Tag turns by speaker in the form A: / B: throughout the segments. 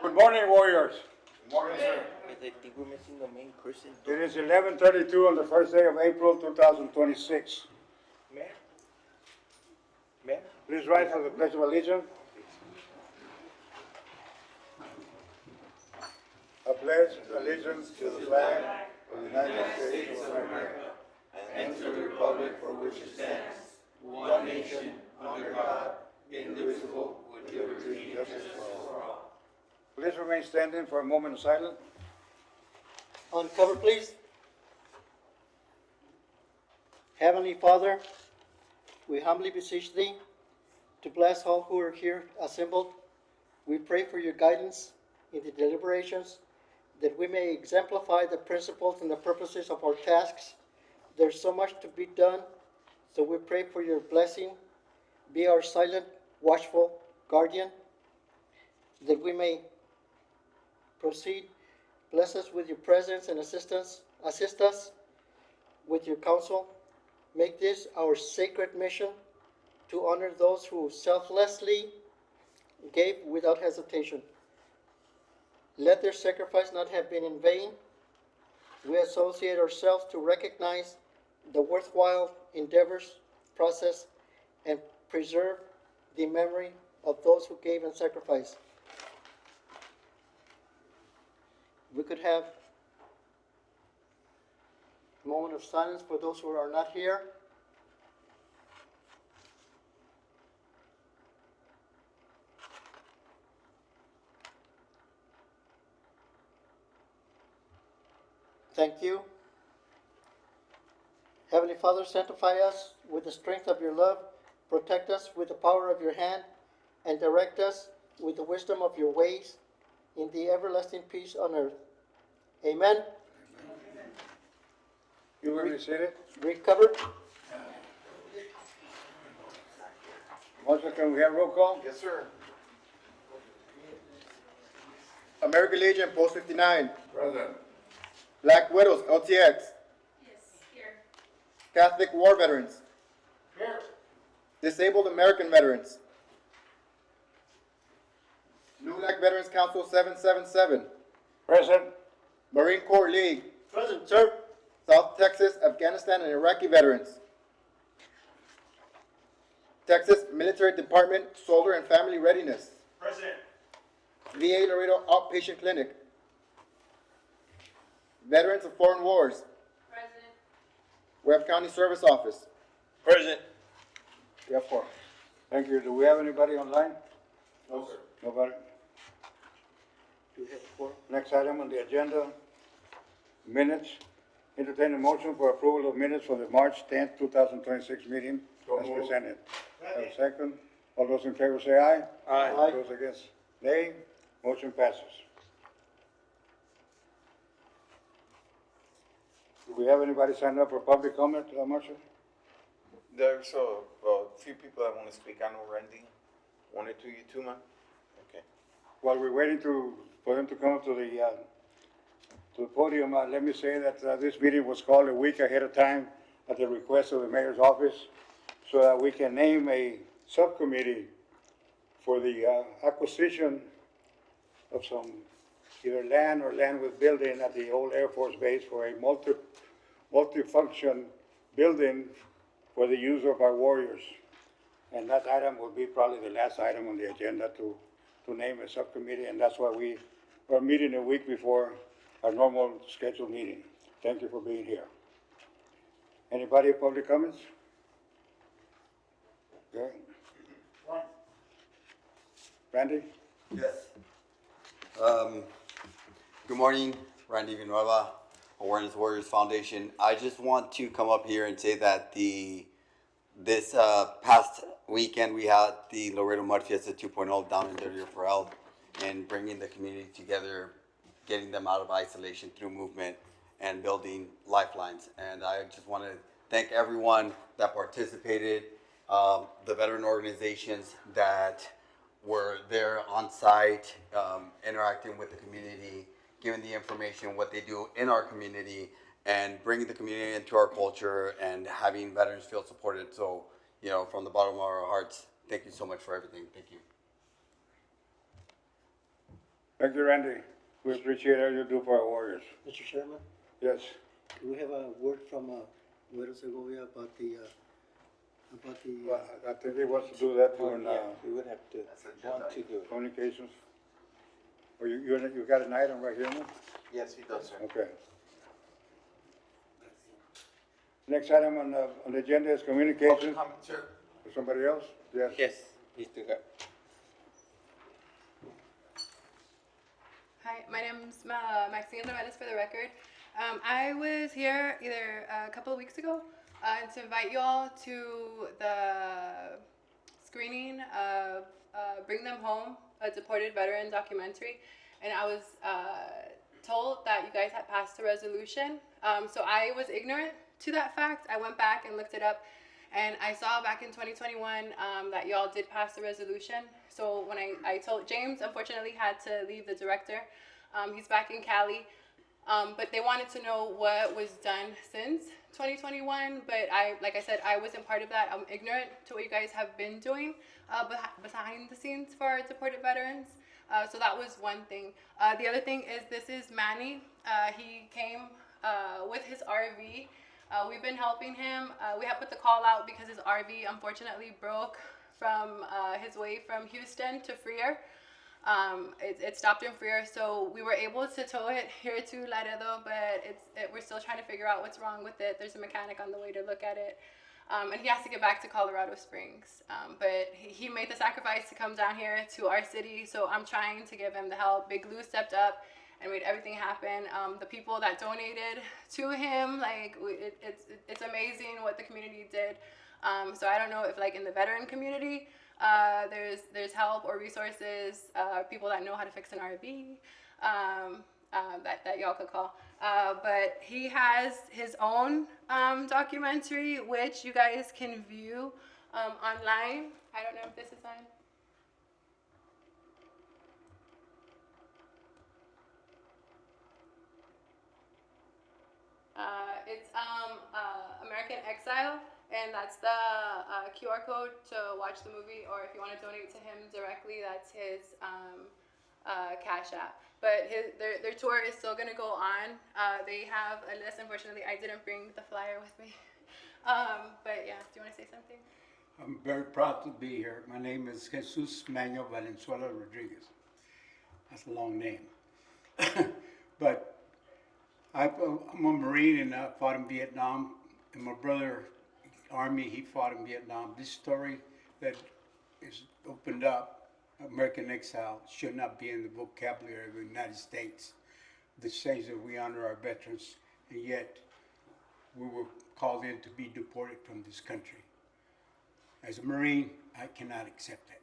A: Good morning, Warriors.
B: Morning, sir.
C: I think we're missing the main person.
A: It is 11:32 on the first day of April 2026.
C: Mayor? Mayor?
A: Please rise for the Pledge of Allegiance. I pledge allegiance to the flag of the United States of America and to the republic for which it stands, one nation, under God, indivisible, with liberty and justice for all. Please remain standing for a moment of silence.
D: On cover, please. Heavenly Father, we humbly beseech Thee to bless all who are here assembled. We pray for your guidance in the deliberations, that we may exemplify the principles and the purposes of our tasks. There's so much to be done, so we pray for your blessing. Be our silent, watchful guardian, that we may proceed. Bless us with your presence and assistance. Assist us with your counsel. Make this our sacred mission to honor those who selflessly gave without hesitation. Let their sacrifice not have been in vain. We associate ourselves to recognize the worthwhile endeavors, process, and preserve the memory of those who gave and sacrificed. We could have a moment of silence for those who are not here. Thank you. Heavenly Father, sanctify us with the strength of your love, protect us with the power of your hand, and direct us with the wisdom of your ways in the everlasting peace on earth. Amen.
A: You will be seated.
D: Recovered.
A: Also, can we have roll call?
B: Yes, sir. American Legion, Post 59.
A: Present.
B: Black Widows, LTX.
E: Yes, here.
B: Catholic War Veterans.
A: Here.
B: Disabled American Veterans. LULAC Veterans Council 777.
A: Present.
B: Marine Corps League.
D: Present, sir.
B: South Texas, Afghanistan, and Iraqi Veterans. Texas Military Department, Solar and Family Readiness.
E: President.
B: VA Laredo Outpatient Clinic. Veterans of Foreign Wars.
E: President.
B: Webb County Service Office.
C: Present.
B: We have four.
A: Thank you. Do we have anybody online?
B: No, sir.
A: Nobody?
D: Do we have a quorum?
A: Next item on the agenda, minutes. Entertain a motion for approval of minutes for the March 10th, 2026 meeting as presented. Have a second. All those in favor say aye.
D: Aye.
A: Those against, nay. Motion passes. Do we have anybody signed up for public comment, Marshall?
C: There's a few people that want to speak. I know Randy wanted to, you too, man? Okay.
A: While we're waiting for them to come up to the podium, let me say that this meeting was called a week ahead of time at the request of the mayor's office so that we can name a subcommittee for the acquisition of some either land or land with building at the old Air Force Base for a multi-function building for the use of our warriors. And that item will be probably the last item on the agenda to name a subcommittee, and that's why we are meeting a week before our normal scheduled meeting. Thank you for being here. Anybody have public comments? Okay. Randy?
F: Yes. Good morning, Randy Villanueva, Awareness Warriors Foundation. I just want to come up here and say that this past weekend we had the Laredo Mud Fiesta 2.0 down in Dirty Farrell, and bringing the community together, getting them out of isolation through movement and building lifelines. And I just want to thank everyone that participated, the veteran organizations that were there on site, interacting with the community, giving the information what they do in our community, and bringing the community into our culture and having veterans feel supported. So, you know, from the bottom of our hearts, thank you so much for everything. Thank you.
A: Thank you, Randy. We appreciate all you do for our warriors.
D: Mr. Chairman,
A: Yes.
D: do we have a word from, Nueva Segovia about the,
A: Well, I think he wants to do that too in,
G: We would have to want to do it.
A: communications. Or you got an item right here, no?
C: Yes, he does, sir.
A: Okay. Next item on the agenda is communications.
C: Public comment, sir.
A: For somebody else? Yes.
G: Yes, Mr. Gar.
H: Hi, my name's Maxine Ramirez for the record. I was here either a couple of weeks ago to invite you all to the screening of Bring Them Home, a deported veteran documentary. And I was told that you guys had passed a resolution. So I was ignorant to that fact. I went back and looked it up. And I saw back in 2021 that y'all did pass the resolution. So when I told James, unfortunately, had to leave, the director. He's back in Cali. But they wanted to know what was done since 2021. But like I said, I wasn't part of that. I'm ignorant to what you guys have been doing behind the scenes for our deported veterans. So that was one thing. The other thing is this is Manny. He came with his RV. We've been helping him. We have put the call out because his RV unfortunately broke from his way from Houston to Freer. It stopped in Freer, so we were able to tow it here to Laredo, but we're still trying to figure out what's wrong with it. There's a mechanic on the way to look at it. And he has to get back to Colorado Springs. But he made the sacrifice to come down here to our city, so I'm trying to give him the help. Big Lou stepped up and made everything happen. The people that donated to him, like, it's amazing what the community did. So I don't know if, like, in the veteran community, there's help or resources, people that know how to fix an RV, that y'all could call. But he has his own documentary, which you guys can view online. I don't know if this is on. It's American Exile, and that's the QR code to watch the movie, or if you want to donate to him directly, that's his Cash App. But their tour is still going to go on. They have a list. Unfortunately, I didn't bring the flyer with me. But yeah, do you want to say something?
I: I'm very proud to be here. My name is Jesus Manuel Valenzuela Rodriguez. That's a long name. But I'm a Marine and I fought in Vietnam. And my brother, Army, he fought in Vietnam. This story that is opened up, American Exile, should not be in the vocabulary of the United States. This says that we honor our veterans, and yet we were called in to be deported from this country. As a Marine, I cannot accept that,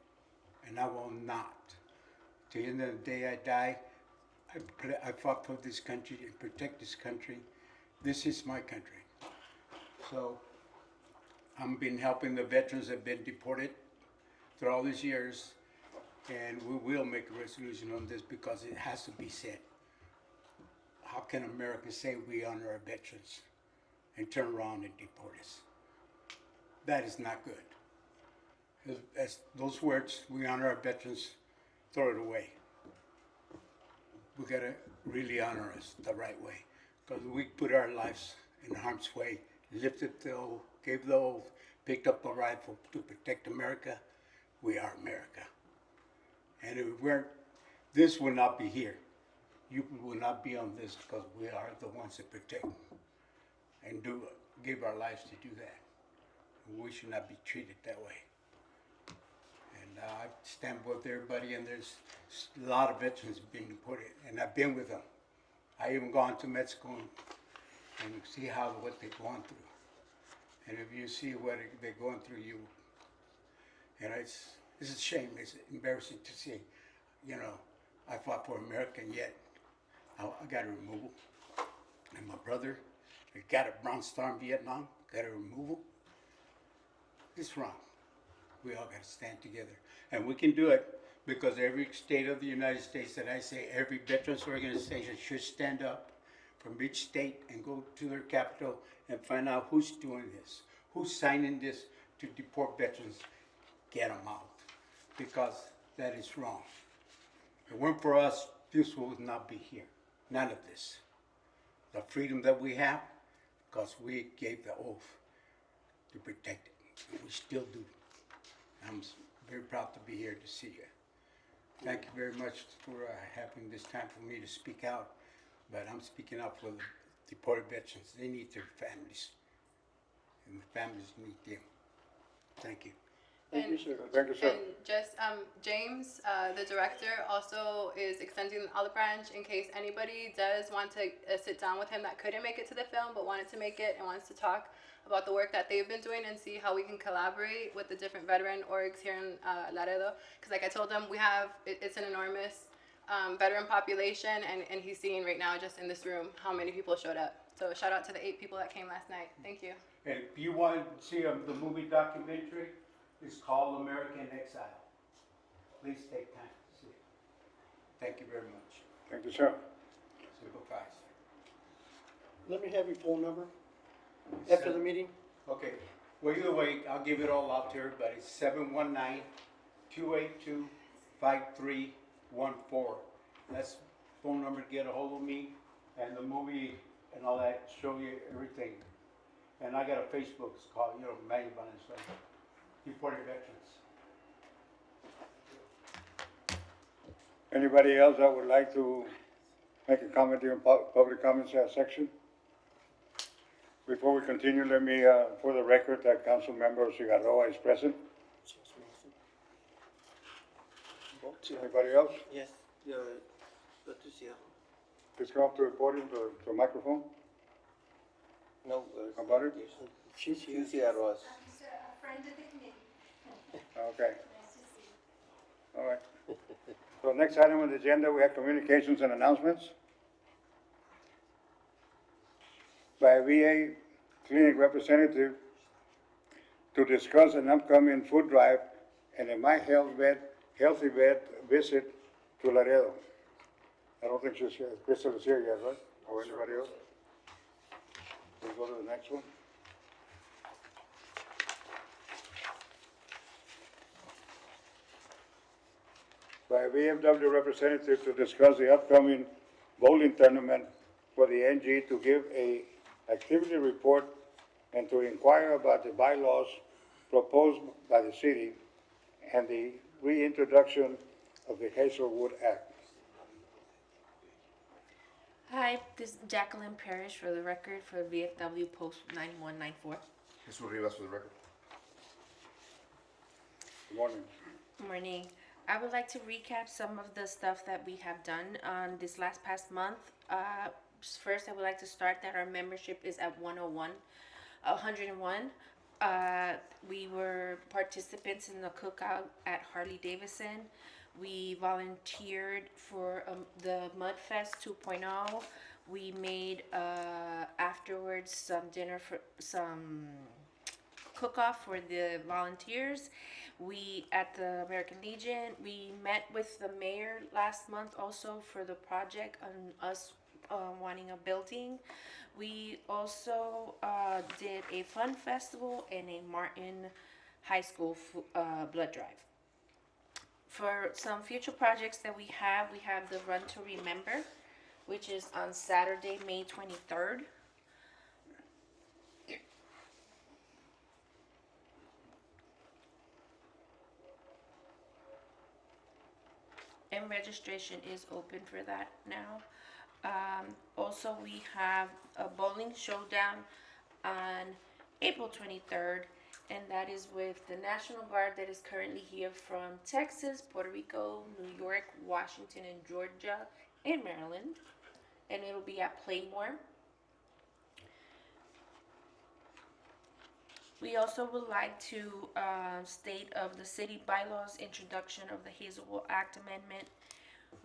I: and I will not. To the end of the day I die, I fought for this country and protect this country. This is my country. So I've been helping the veterans that have been deported through all these years, and we will make a resolution on this because it has to be said. How can America say we honor our veterans and turn around and deport us? That is not good. As those words, we honor our veterans, throw it away. We gotta really honor us the right way, because we put our lives in harm's way, lifted the oath, gave the oath, picked up the rifle to protect America. We are America. And if we weren't, this would not be here. You will not be on this because we are the ones that protect and give our lives to do that. We should not be treated that way. And I stand with everybody, and there's a lot of veterans being deported, and I've been with them. I even gone to Mexico and see what they're going through. And if you see what they're going through, it's a shame. It's embarrassing to see. You know, I fought for America, and yet I got a removal. And my brother, he got a Bronze Star in Vietnam, got a removal. It's wrong. We all got to stand together. And we can do it because every state of the United States that I say, every veterans organization should stand up from each state and go to their capital and find out who's doing this, who's signing this to deport veterans, get them out, because that is wrong. If it weren't for us this will not be here. None of this. The freedom that we have, because we gave the oath to protect it. And we still do. I'm very proud to be here to see you. Thank you very much for having this time for me to speak out. But I'm speaking out for the deported veterans. They need their families. And the families need them. Thank you.
D: Thank you, sir.
A: Thank you, sir.
H: And just, James, the director, also is extending the olive branch in case anybody does want to sit down with him that couldn't make it to the film but wanted to make it and wants to talk about the work that they've been doing and see how we can collaborate with the different veteran orgs here in Laredo. Because like I told him, it's an enormous veteran population, and he's seeing right now just in this room how many people showed up. So shout out to the 8 people that came last night. Thank you.
I: And if you want to see the movie documentary, it's called American Exile. Please take time to see it. Thank you very much.
A: Thank you, sir.
I: Sympathize.
D: Let me have your phone number after the meeting.
I: Okay. Well, either way, I'll give it all out to everybody. 719-282-5314. That's phone number to get a hold of me, and the movie and all that, show you everything. And I got a Facebook, it's called, Manuel Valenzuela, Deported Veterans.
A: Anybody else that would like to make a comment during public comments section? Before we continue, let me, for the record, that Council Member Cigarroa is present. Anybody else?
G: Yes, Patricia.
A: Please come up to the podium, to the microphone.
G: No,
A: About it?
D: She's here.
G: Patricia Ross.
E: Just a friend of the committee.
A: Okay,
E: Nice to see you.
A: all right. So next item on the agenda, we have communications and announcements. By a VA clinic representative to discuss an upcoming food drive and a My Healthy Vet visit to Laredo. I don't think she's here, Crystal is here yet, right? Or anybody else? We'll go to the next one. By a VFW representative to discuss the upcoming bowling tournament for the NG, to give a activity report and to inquire about the bylaws proposed by the city and the reintroduction of the Hazelwood Act.
J: Hi, this is Jacqueline Parrish for the record for VFW Post 9194.
B: Jesus Rivas for the record.
A: Good morning.
J: Morning. I would like to recap some of the stuff that we have done on this past month. First, I would like to start that our membership is at 101. We were participants in the cookout at Harley Davidson. We volunteered for the Mudfest 2.0. We made afterwards some cook-off for the volunteers. We, at the American Legion, we met with the mayor last month also for the project on us wanting a building. We also did a fun festival and a Martin High School blood drive. For some future projects that we have the Run to Remember, which is on Saturday, May 23rd. And registration is open for that now. Also, we have a bowling showdown on April 23rd, and that is with the National Guard that is currently here from Texas, Puerto Rico, New York, Washington, and Georgia, and Maryland. And it'll be at Playmore. We also would like to state of the city bylaws introduction of the Hazelwood Act Amendment.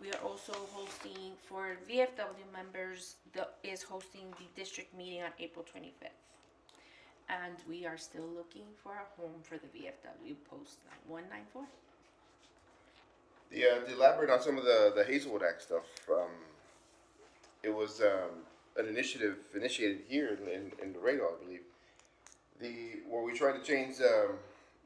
J: We are also hosting for VFW members, is hosting the district meeting on April 25th. And we are still looking for a home for the VFW Post 9194.
K: To elaborate on some of the Hazelwood Act stuff, it was an initiative initiated here in Laredo, I believe, where we tried to change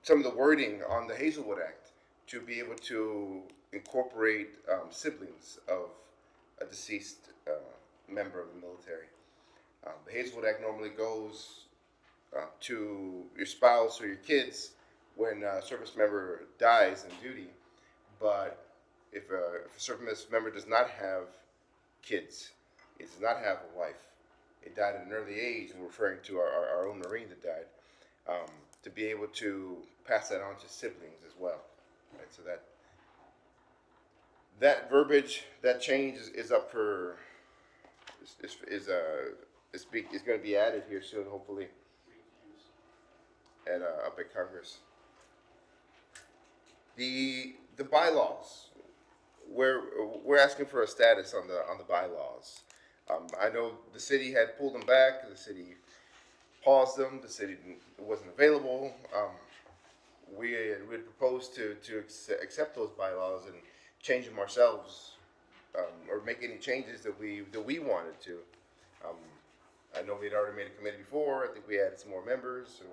K: some of the wording on the Hazelwood Act to be able to incorporate siblings of a deceased member of the military. The Hazelwood Act normally goes to your spouse or your kids when a service member dies in duty, but if a service member does not have kids, it does not have a wife, it died at an early age, and we're referring to our own Marine that died, to be able to pass that on to siblings as well. Right? So that verbiage, that change is up for is going to be added here soon, hopefully, at up at Congress. The bylaws, we're asking for a status on the bylaws. I know the city had pulled them back. The city paused them. The city wasn't available. We had proposed to accept those bylaws and change them ourselves, or make any changes that we wanted to. I know we'd already made a committee before. I think we added some more members. So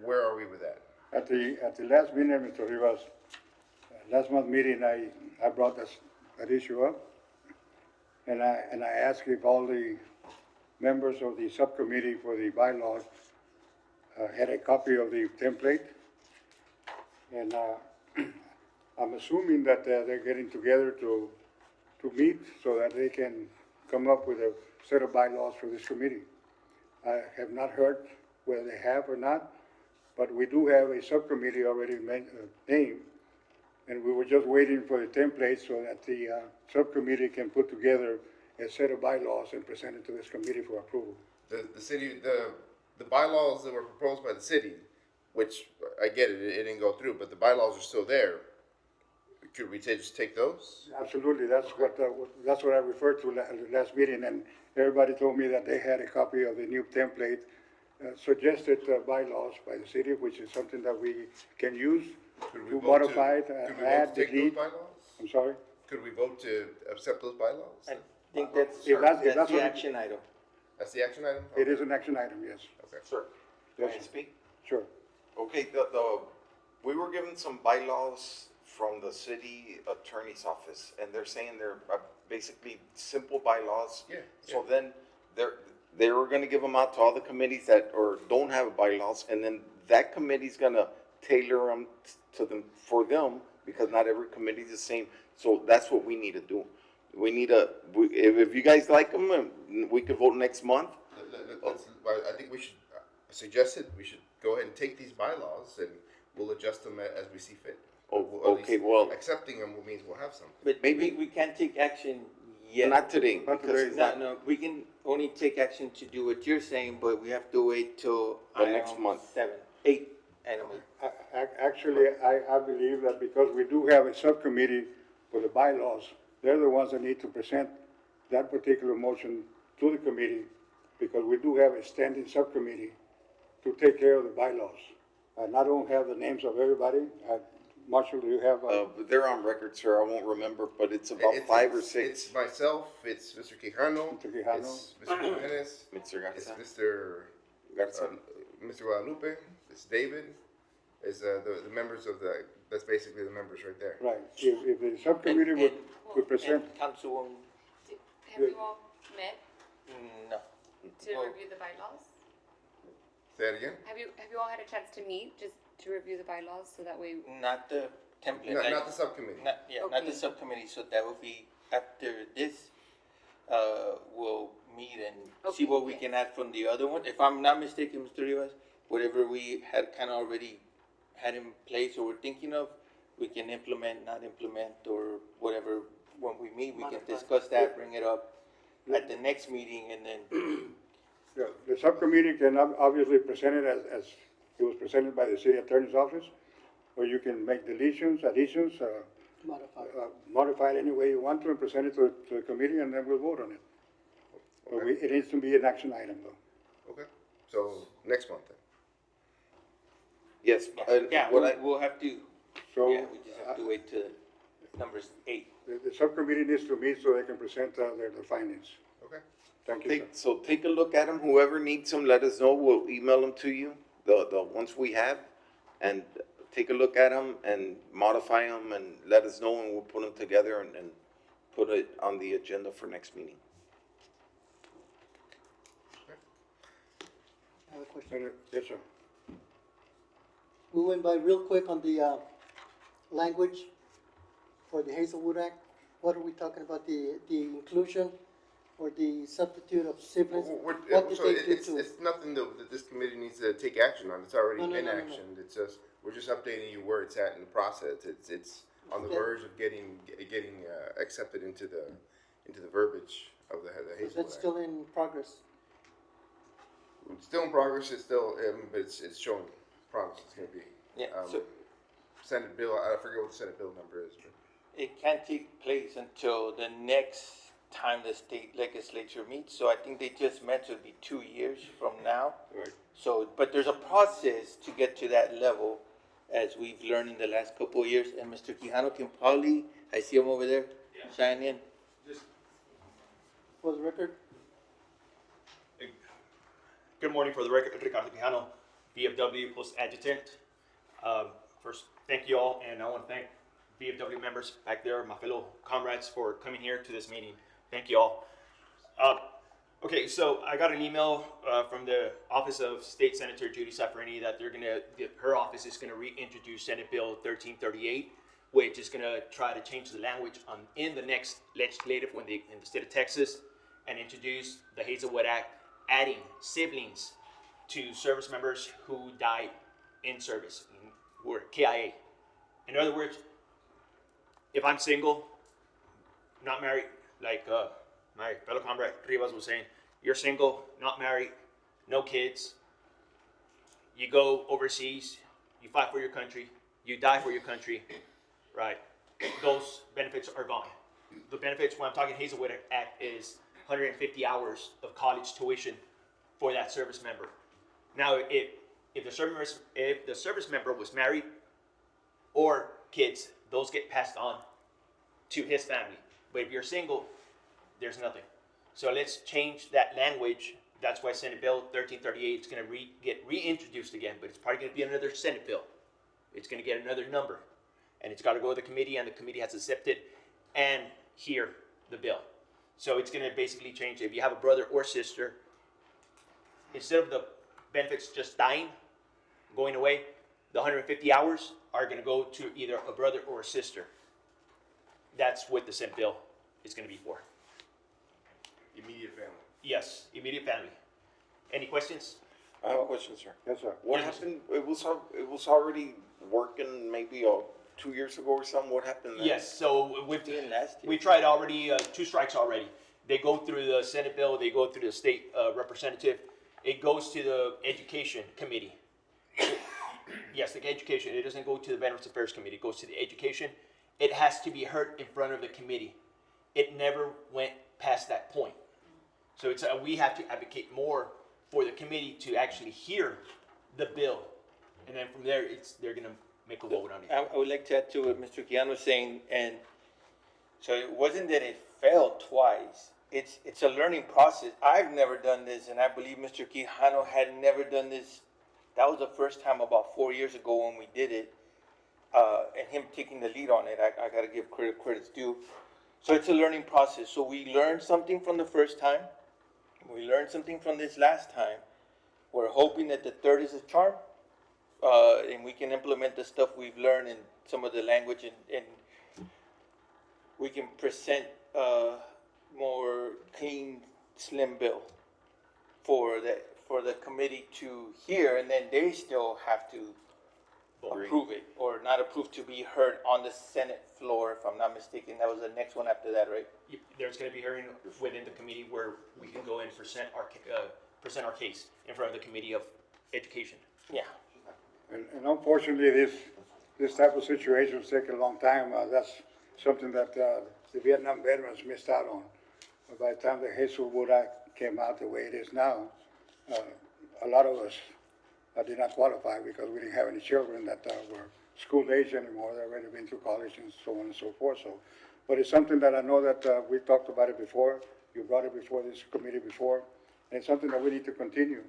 K: where are we with that?
A: At the last meeting, Mr. Rivas, last month meeting, I brought that issue up. And I asked if all the members of the subcommittee for the bylaws had a copy of the template. And I'm assuming that they're getting together to meet so that they can come up with a set of bylaws for this committee. I have not heard whether they have or not, but we do have a subcommittee already named, and we were just waiting for the template so that the subcommittee can put together a set of bylaws and present it to this committee for approval.
K: The bylaws that were proposed by the city, which I get it didn't go through, but the bylaws are still there. Could we just take those?
A: Absolutely, that's what I referred to last meeting, and everybody told me that they had a copy of the new template, suggested bylaws by the city, which is something that we can use to modify it, add, delete. I'm sorry?
K: Could we vote to accept those bylaws?
G: I think that's
A: If that's
G: the
A: what-
G: action item.
K: That's the action item?
A: It is an action item, yes.
K: Okay.
C: Sir,
A: Yes,
C: can I speak?
A: sure.
C: Okay, we were given some bylaws from the city attorney's office, and they're saying they're basically simple bylaws.
K: Yeah,
C: So then they were gonna give them out to all the committees that, or don't have bylaws, and then that committee's gonna tailor them to them, for them, because not every committee is the same. So that's what we need to do. We need if you guys like them, we could vote next month.
K: I think we should suggest it. We should go ahead and take these bylaws and we'll adjust them as we see fit.
C: Oh,
K: Or at least
C: okay, well-
K: accepting them means we'll have something.
G: But
C: Maybe-
G: we can't take action yet.
C: Not today,
A: Not
C: because
A: today.
G: No, we can only take action to do what you're saying, but we have to wait till
C: The next
G: item
C: month.
G: 7, 8, item 8.
A: Actually, I believe that because we do have a subcommittee for the bylaws, they're the ones that need to present that particular motion to the committee, because we do have a standing subcommittee to take care of the bylaws. And I don't have the names of everybody. Marshall, do you have?
C: they're on record, sir. I won't remember, but it's about 5 or 6.
K: It's myself, it's Mr. Quijano.
A: Mr. Quijano.
K: It's Mr. Jimenez.
C: Mr.
K: It's
C: Garza.
K: Mr. Mr. Guadalupe. It's David. It's the members of that's basically the members right there.
A: Right, if the subcommittee would present,
G: And Councilwoman,
E: Have you all met
G: no.
E: to
G: Well-
E: review the bylaws?
K: Say that again?
E: Have you all had a chance to meet, just to review the bylaws, so that way?
G: Not the template.
K: Not the subcommittee.
G: Not the
E: Okay.
G: subcommittee, so that will be after this, we'll meet and see
E: Okay,
G: what we
E: yes.
G: can add from the other one. If I'm not mistaken, Mr. Rivas, whatever we had kind of already had in place or we're thinking of, we can implement, not implement, or whatever. When we meet, we can
D: Modify.
G: discuss that, bring it up at the next meeting, and then
A: the subcommittee can obviously present it as it was presented by the city attorney's office, or you can make deletions, additions,
D: Modify.
A: modify it any way you want to and present it to the committee, and then we'll vote on it. But it needs to be an action item, though.
K: Okay, so next month then.
C: Yes,
G: yeah, we'll have to.
A: So,
G: Yeah, we just have to wait till numbers 8.
A: the subcommittee needs to meet so they can present their findings.
K: Okay.
A: Thank you, sir.
C: So take a look at them. Whoever needs them, let us know. We'll email them to you, the ones we have. And take a look at them and modify them and let us know, and we'll put them together and put it on the agenda for next meeting.
D: I have a question.
A: Yes, sir.
D: We went by real quick on the, language for the Hazelwood Act. What are we talking about, the inclusion or the substitute of siblings? What did
K: So
D: they do
K: it's,
D: to it?
K: it's nothing that this committee needs to take action on. It's already
D: No,
K: in
D: no.
K: action. It's just, we're just updating you where it's at in the process. It's on the
D: Okay.
K: verge of getting accepted into the verbiage of the Hazelwood
D: That's
K: Act.
D: still in progress.
K: It's still in progress. It's still, but it's showing progress. It's going to be.
G: Yeah, so
K: Senate bill. I forget what the Senate bill number is, but
G: it can't take place until the next time the state legislature meets. So I think they just meant to be 2 years from now.
A: Right.
G: So, but there's a process to get to that level, as we've learned in the last couple of years. And Mr. Quijano can probably, I see him over there, sign in.
D: For the record,
L: Good morning, for the record, Ricardo Quijano, VFW Post Adjutant. First, thank you all, and I want to thank VFW members back there, my fellow comrades, for coming here to this meeting. Thank you all. Okay, so I got an email from the Office of State Senator Judy Safreni that her office is gonna reintroduce Senate Bill 1338, which is gonna try to change the language in the next legislative in the state of Texas, and introduce the Hazelwood Act, adding siblings to service members who died in service, who are KIA. In other words, if I'm single, not married, like my fellow comrade Rivas was saying, you're single, not married, no kids, you go overseas, you fight for your country, you die for your country, right? Those benefits are gone. The benefits, when I'm talking Hazelwood Act, is 150 hours of college tuition for that service member. Now, if the service member was married or kids, those get passed on to his family. But if you're single, there's nothing. So let's change that language. That's why Senate Bill 1338 is going to get reintroduced again, but it's probably going to be another Senate bill. It's going to get another number, and it's got to go to the committee, and the committee has to accept it and hear the bill. So it's going to basically change. If you have a brother or sister, instead of the benefits just dying, going away, the 150 hours are going to go to either a brother or a sister. That's what the Senate bill is going to be for.
K: immediate family.
L: Yes, immediate family. Any questions?
C: I have a question, sir.
A: Yes, sir.
C: What happened? It was already working maybe 2 years ago or something. What happened then?
L: Yes, so
G: Last year.
L: we tried already, 2 strikes already. They go through the Senate bill, they go through the state representative. It goes to the Education Committee. Yes, the Education, it doesn't go to the Veterans Affairs Committee, it goes to the Education. It has to be heard in front of the committee. It never went past that point. So it's, we have to advocate more for the committee to actually hear the bill. And then from there, they're gonna make a vote on it.
G: I would like to add to what Mr. Quijano was saying, and so it wasn't that it failed twice. It's a learning process. I've never done this, and I believe Mr. Quijano had never done this. That was the first time about 4 years ago when we did it, and him taking the lead on it. I gotta give credit's due. So it's a learning process. So we learned something from the first time. We learned something from this last time. We're hoping that the third is a charm, and we can implement the stuff we've learned in some of the language, and we can present a more clean, slim bill for the committee to hear, and then they still have to approve it, or not approve, to be heard on the Senate floor, if I'm not mistaken. That was the next one after that, right?
L: There's gonna be a hearing within the committee where we can go and present our case in front of the Committee of Education.
G: Yeah.
A: And unfortunately, this type of situations take a long time. That's something that the Vietnam veterans missed out on. By the time the Hazelwood Act came out the way it is now, a lot of us did not qualify because we didn't have any children that were school age anymore. They'd already been to college and so on and so forth. So, but it's something that I know that we talked about it before. You brought it before this committee before, and it's something that we need to continue.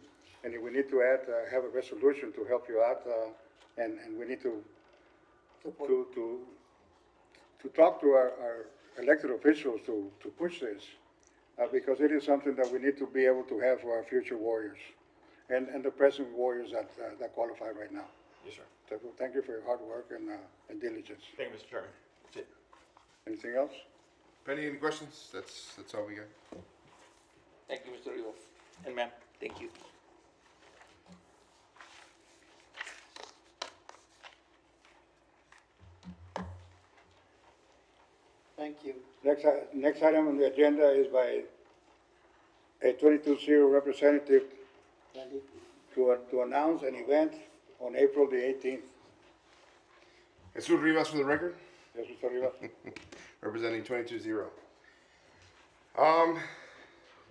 A: And if we need to add, have a resolution to help you out, and we need to talk to our elected officials to push this, because it is something that we need to be able to have for our future warriors and the present warriors that qualify right now.
L: Yes, sir.
A: So thank you for your hard work and diligence.
L: Thank you, Mr. Chairman. That's it.
A: Anything else?
K: Penny, any questions? That's all we got.
G: Thank you, Mr. Rivas. And ma'am, thank you.
D: Thank you.
A: Next item on the agenda is by a 22-0 representative
D: Randy?
A: to announce an event on April the 18th.
K: Jesus Rivas for the record,
A: Yes, Mr. Rivas.
K: representing 22-0.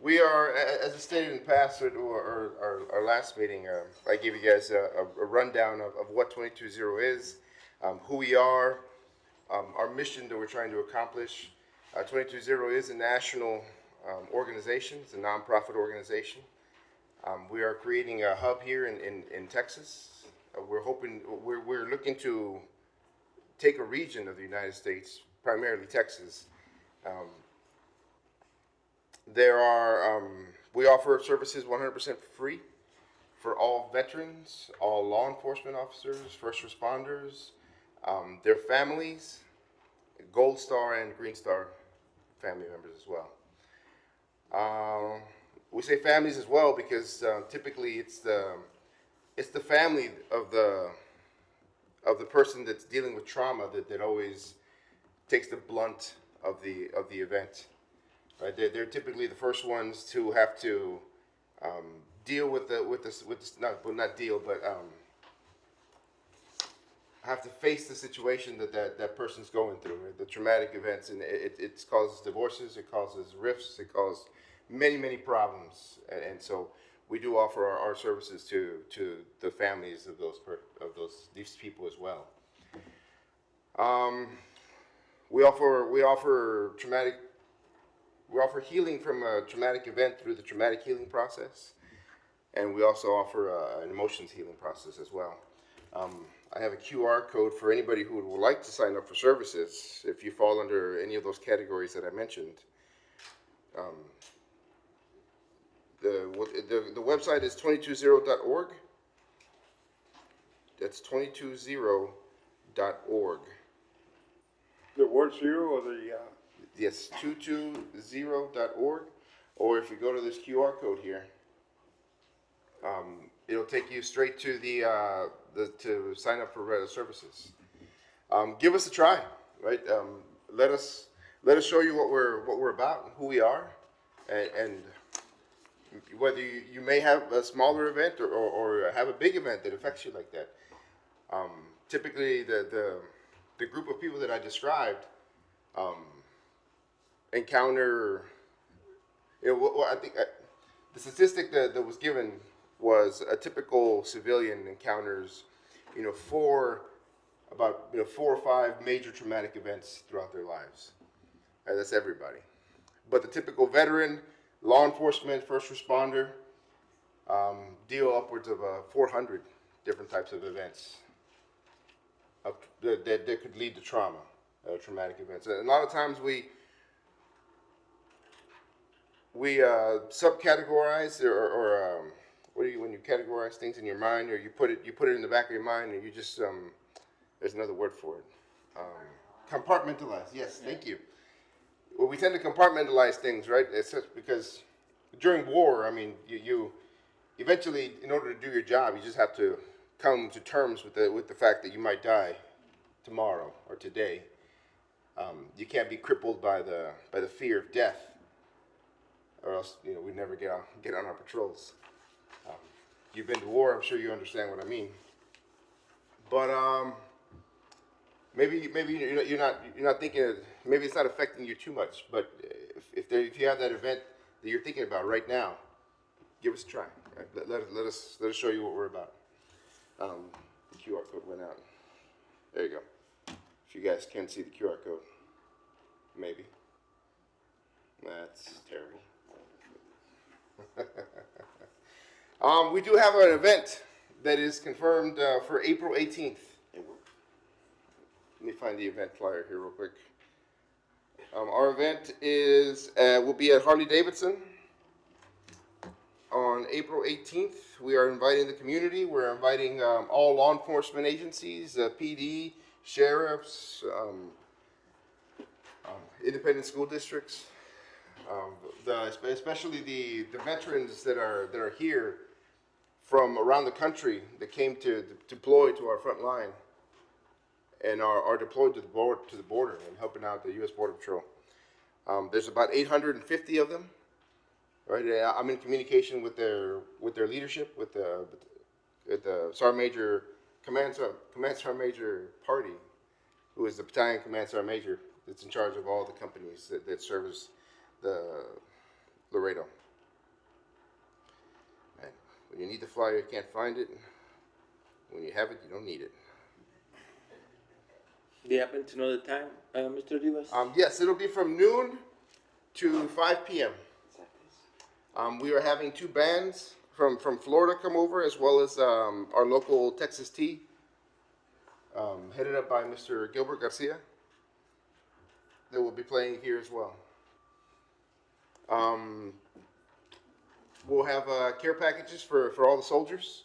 K: We are, as I stated in the past, or our last meeting, I gave you guys a rundown of what 22-0 is, who we are, our mission that we're trying to accomplish. 22-0 is a national organization. It's a nonprofit organization. We are creating a hub here in Texas. We're looking to take a region of the United States, primarily Texas. We offer services 100% free for all veterans, all law enforcement officers, first responders, their families, Gold Star and Green Star family members as well. We say families as well because typically it's the family of the person that's dealing with trauma that always takes the blunt of the event. Right? They're typically the first ones to have to deal with have to face the situation that person's going through, right? The traumatic events, and it causes divorces, it causes rifts, it causes many problems, and so we do offer our services to the families of these people as well. We offer healing from a traumatic event through the traumatic healing process, and we also offer an emotions healing process as well. I have a QR code for anybody who would like to sign up for services if you fall under any of those categories that I mentioned. The website is 220.org. That's 220.org.
A: The word zero or the,
K: Yes, 220.org. Or if you go to this QR code here, it'll take you straight to to sign up for services. Give us a try, right? Let us show you what we're about, and who we are, and whether you may have a smaller event or have a big event that affects you like that. Typically, the group of people that I described encounter. I think the statistic that was given was a typical civilian encounters, 4 or 5 major traumatic events throughout their lives. And that's everybody. But the typical veteran, law enforcement, first responder, deal upwards of 400 different types of events that could lead to trauma, traumatic events. And a lot of times we subcategorize or what do you, when you categorize things in your mind, or you put it in the back of your mind, and you just there's another word for it. Compartmentalize. Yes, thank you. Well, we tend to compartmentalize things, right? It's just because during war, I mean, you eventually, in order to do your job, you just have to come to terms with the fact that you might die tomorrow or today. You can't be crippled by the fear of death, or else we'd never get on our patrols. You've been to war, I'm sure you understand what I mean. But maybe you're not thinking. Maybe it's not affecting you too much. But if you have that event that you're thinking about right now, give us a try. Right? Let us show you what we're about. The QR code went out. There you go. If you guys can see the QR code, maybe. That's terrible. We do have an event that is confirmed for April 18th. Let me find the event flyer here real quick. Our event will be at Harley Davidson on April 18th. We are inviting the community. We're inviting all law enforcement agencies, PD, sheriffs, independent school districts, especially the veterans that are here from around the country that came to deploy to our front line and are deployed to the border and helping out the U.S. Border Patrol. There's about 850 of them. Right, I'm in communication with their leadership, with the Sergeant Major Command Sergeant Major Party, who is the battalion Command Sergeant Major that's in charge of all the companies that service the Laredo. And when you need the flyer, you can't find it. When you have it, you don't need it.
G: Do you happen to know the time, Mr. Rivas?
K: Yes, it'll be from noon to 5 p.m. We are having two bands from Florida come over, as well as our local Texas Tea, headed up by Mr. Gilbert Garcia. They will be playing here as well. We'll have care packages for all the soldiers.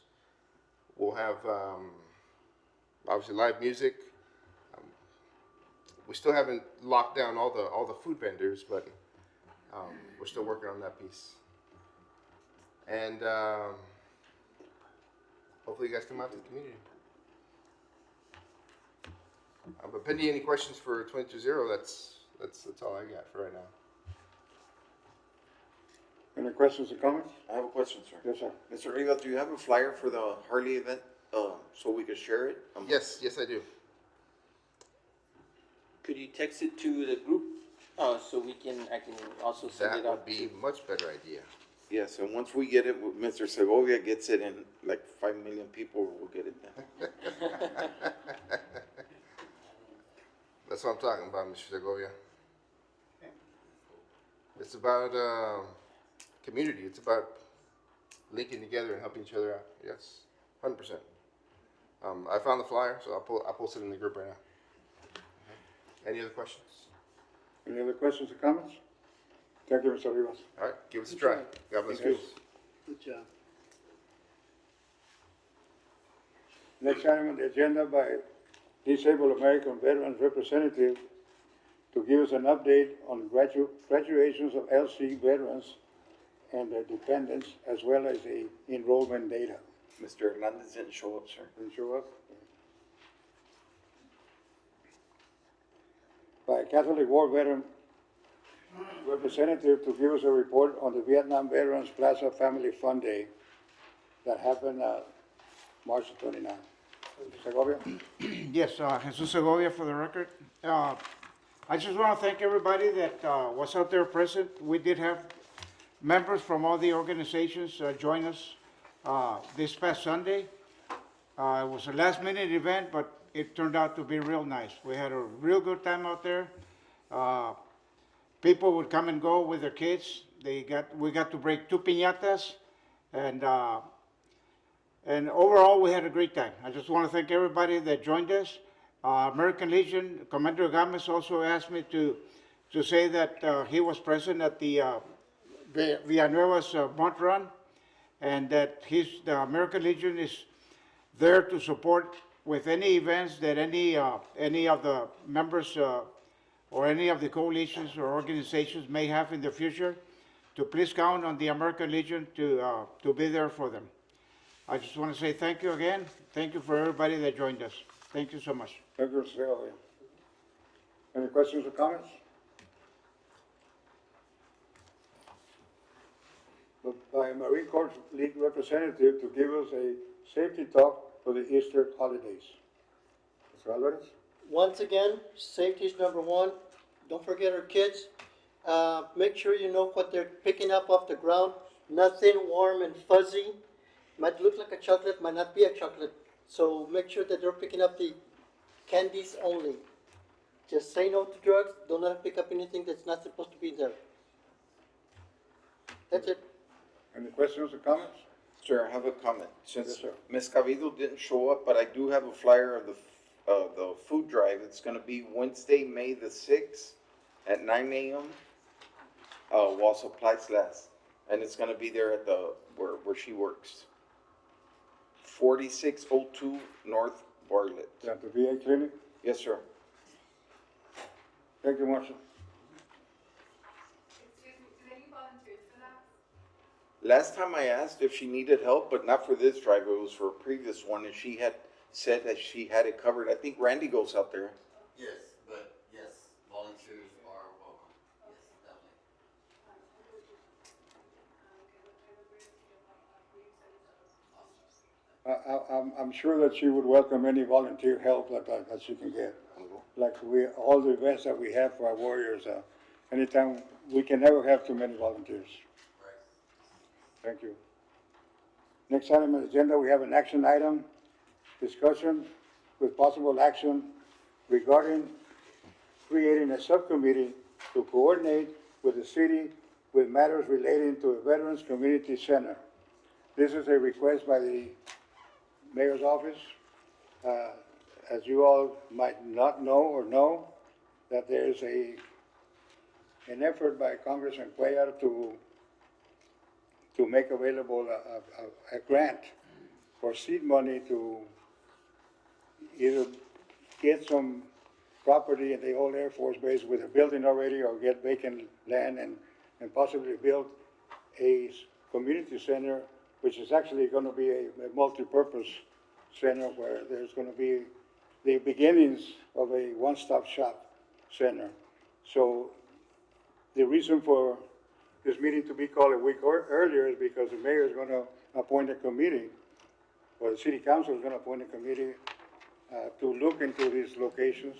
K: We'll have obviously live music. We still haven't locked down all the food vendors, but we're still working on that piece. And hopefully you guys come out to the community. But pending any questions for 22-0, that's all I got for right now.
A: Any questions or comments?
C: I have a question, sir.
A: Yes, sir.
C: Mr. Rivas, do you have a flyer for the Harley event, so we could share it?
K: Yes, I do.
G: Could you text it to the group, so I can also send
K: That
G: it
K: would
G: out?
K: be a much better idea.
C: Yes, and once we get it, Mr. Segovia gets it, and like 5 million people will get it then.
K: That's what I'm talking about, Mr. Segovia. It's about community. It's about linking together and helping each other out. Yes, 100%. I found the flyer, so I'll post it in the group right now. Any other questions?
A: Any other questions or comments? Thank you, Mr. Rivas.
K: All right, give us a try. God bless you.
D: Good job.
A: Next item on the agenda by Disabled American Veterans Representative to give us an update on graduations of LC veterans and their dependents, as well as the enrollment data.
C: Mr. Hernandez didn't show up, sir.
A: Didn't show up? By Catholic War Veteran Representative to give us a report on the Vietnam Veterans Plaza Family Fun Day that happened March 29th. Segovia?
I: Yes, Jesus Segovia for the record. I just want to thank everybody that was out there present. We did have members from all the organizations join us this past Sunday. It was a last-minute event, but it turned out to be real nice. We had a real good time out there. People would come and go with their kids. We got to break 2 piñatas, and overall we had a great time. I just want to thank everybody that joined us. American Legion Commander Gomez also asked me to say that he was present at the Villanueva's Mont Run, and that the American Legion is there to support with any events that any of the members or any of the coalitions or organizations may have in the future, to please count on the American Legion to be there for them. I just want to say thank you again. Thank you for everybody that joined us. Thank you so much.
A: Thank you, Mr. Segovia. Any questions or comments? By Marine Corps League representative to give us a safety talk for the Easter holidays. Mr. Alvarez?
D: Once again, safety is number one. Don't forget our kids. Make sure you know what they're picking up off the ground. Nothing warm and fuzzy. Might look like a chocolate, might not be a chocolate. So make sure that they're picking up the candies only. Just say no to drugs. Don't let them pick up anything that's not supposed to be there. That's it.
A: Any questions or comments?
C: Sir, I have a comment. Since
A: Yes, sir.
C: Ms. Cavido didn't show up, but I do have a flyer of the food drive. It's gonna be Wednesday, May the 6th, at 9 a.m. While supplies last, and it's gonna be there at the where she works. 4602 North Bartlett.
A: At the VA clinic?
C: Yes, sir.
A: Thank you, Marshal.
H: Excuse me, do they need volunteers for that?
C: Last time I asked if she needed help, but not for this drive, it was for a previous one, and she had said that she had it covered. I think Randy goes out there.
F: Yes, but yes, volunteers are welcome. Yes, definitely.
A: I'm sure that she would welcome any volunteer help that she can get. Like all the events that we have for our warriors, anytime, we can never have too many volunteers. Thank you. Next item on the agenda, we have an action item, discussion with possible action regarding creating a subcommittee to coordinate with the city with matters relating to a Veterans Community Center. This is a request by the mayor's office. As you all might not know or know, that there's an effort by Congressman Cuellar to make available a grant for seed money to either get some property in the old Air Force Base with a building already, or get vacant land and possibly build a community center, which is actually gonna be a multi-purpose center where there's gonna be the beginnings of a one-stop shop center. So the reason for this meeting to be called a week earlier is because the mayor is gonna appoint a committee, or the city council is gonna appoint a committee to look into these locations.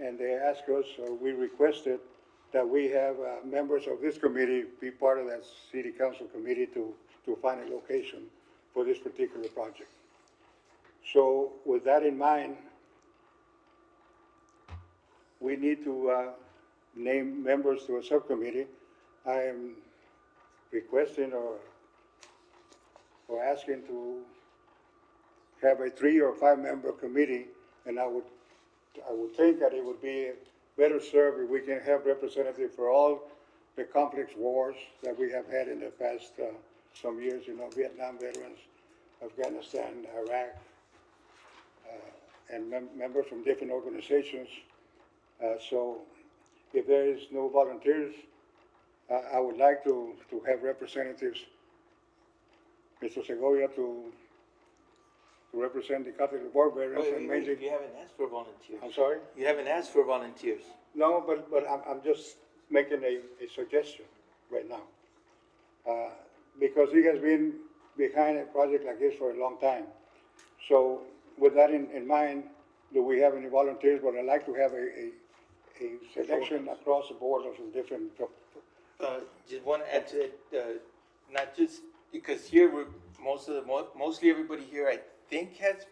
A: And they asked us, or we requested, that we have members of this committee be part of that city council committee to find a location for this particular project. So with that in mind, we need to name members to a subcommittee. I am requesting or asking to have a 3 or 5 member committee, and I would think that it would be better served if we can have representatives for all the complex wars that we have had in the past some years, Vietnam veterans, Afghanistan, Iraq, and members from different organizations. So if there is no volunteers, I would like to have representatives, Mr. Segovia, to represent the Catholic War veterans and mainly.
G: You haven't asked for volunteers.
A: I'm sorry?
G: You haven't asked for volunteers.
A: No, but I'm just making a suggestion right now. Because he has been behind a project like this for a long time. So with that in mind, do we have any volunteers? But I'd like to have a selection across the board of some different.
G: Just want to add to it, not just because here we're mostly everybody here I think has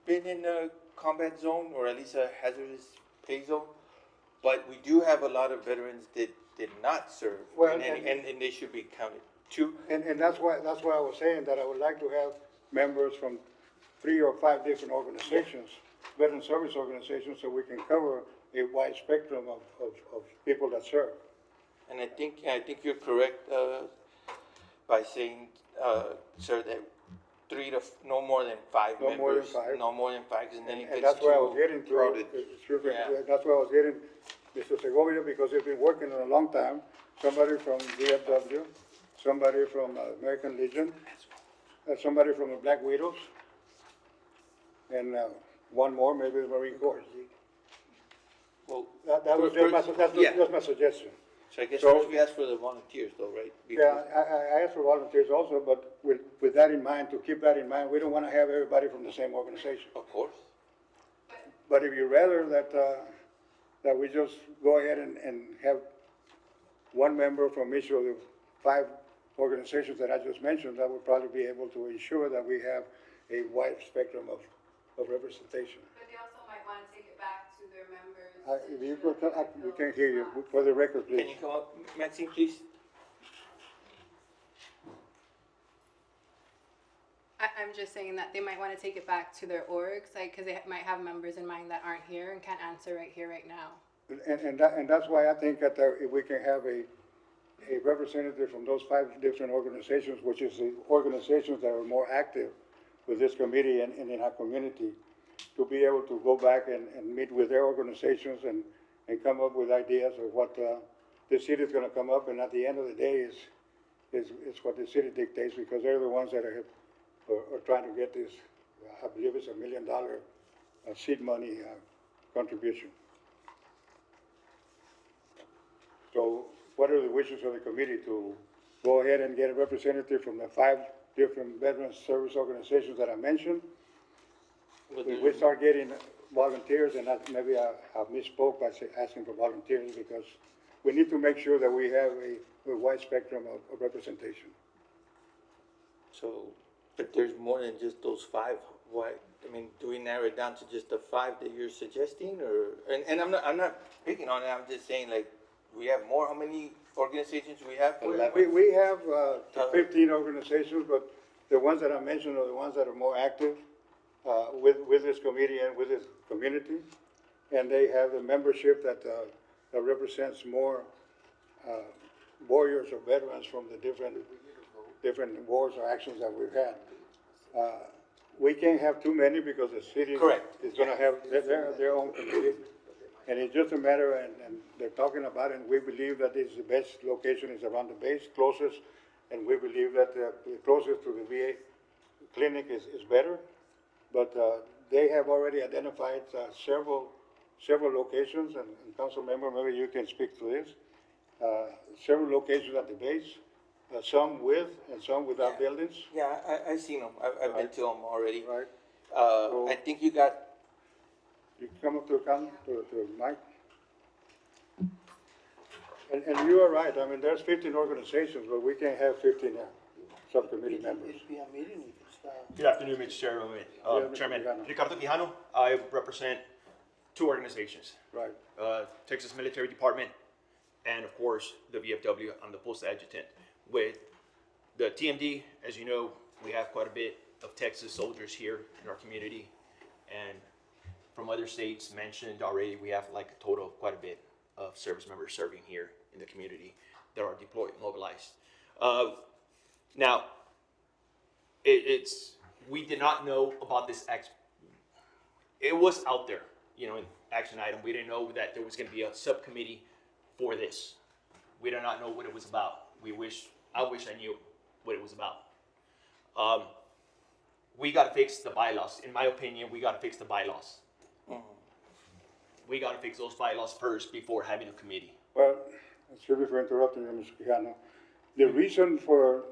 G: been in a combat zone or at least a hazardous pay zone, but we do have a lot of veterans that did not serve,
A: Well,
G: and they should be counted too.
A: And that's why I was saying that I would like to have members from 3 or 5 different organizations, veteran service organizations, so we can cover a wide spectrum of people that serve.
G: And I think you're correct by saying, sir, that no more than 5
A: No
G: members.
A: more than 5.
G: No more than 5, and then it
A: And
G: gets
A: that's why I
G: too
A: was getting to,
G: crowded.
A: excuse me,
G: Yeah.
A: that's why I was getting Mr. Segovia, because he's been working on a long time, somebody from VFW, somebody from American Legion, somebody from the Black Widows, and one more, maybe the Marine Corps.
G: Well,
A: That was just my suggestion.
G: so I guess
A: So-
G: first we ask for the volunteers though, right?
A: Yeah, I asked for volunteers also, but with that in mind, to keep that in mind, we don't want to have everybody from the same organization.
G: Of course.
A: But if you'd rather that we just go ahead and have one member from each of the 5 organizations that I just mentioned, that would probably be able to ensure that we have a wide spectrum of representation.
H: But they also might want to take it back to their members.
A: If you could, we can't hear you, for the record,
G: Can you
A: please.
G: come up, Maxine, please?
H: I'm just saying that they might want to take it back to their orgs, like, because they might have members in mind that aren't here and can't answer right here, right now.
A: and that's why I think that if we can have a representative from those 5 different organizations, which is the organizations that are more active with this committee and in our community, to be able to go back and meet with their organizations and come up with ideas of what the city is gonna come up, and at the end of the day is what the city dictates, because they're the ones that are trying to get this, I believe it's $1 million seed money contribution. So what are the wishes of the committee to go ahead and get a representative from the 5 different veterans service organizations that I mentioned? We start getting volunteers, and maybe I misspoke by asking for volunteers, because we need to make sure that we have a wide spectrum of representation.
G: So, but there's more than just those 5. Why? I mean, do we narrow it down to just the 5 that you're suggesting, or? And I'm not picking on it. I'm just saying, like, we have more. How many organizations we have?
A: We have 15 organizations, but the ones that I mentioned are the ones that are more active with this committee and with this community, and they have the membership that represents more warriors or veterans from the different wars or actions that we've had. We can't have too many because the city
G: Correct.
A: is gonna have their own committee. And it's just a matter, and they're talking about it, and we believe that this is the best location is around the base, closest, and we believe that the closest to the VA clinic is better. But they have already identified several locations, and council member, maybe you can speak to this. Several locations at the base, some with and some without buildings.
G: Yeah, I've seen them. I've been to them already.
A: Right.
G: I think you got.
A: You come up to the mic. And you are right, I mean, there's 15 organizations, but we can't have 15 subcommittee members.
L: Good afternoon, Mr. Chairman.
A: Mr.
L: Chairman,
A: Quijano.
L: Ricardo Quijano. I represent 2 organizations.
A: Right.
L: Texas Military Department, and of course, the VFW. I'm the Post Adjutant. With the TMD, as you know, we have quite a bit of Texas soldiers here in our community, and from other states mentioned already, we have like a total of quite a bit of service members serving here in the community that are deployed, mobilized. Now, we did not know about this it was out there, you know, in action item. We didn't know that there was going to be a subcommittee for this. We did not know what it was about. I wish I knew what it was about. We got to fix the bylaws. In my opinion, we got to fix the bylaws. We got to fix those bylaws first before having a committee.
A: Well, excuse me for interrupting you, Mr. Quijano. The reason for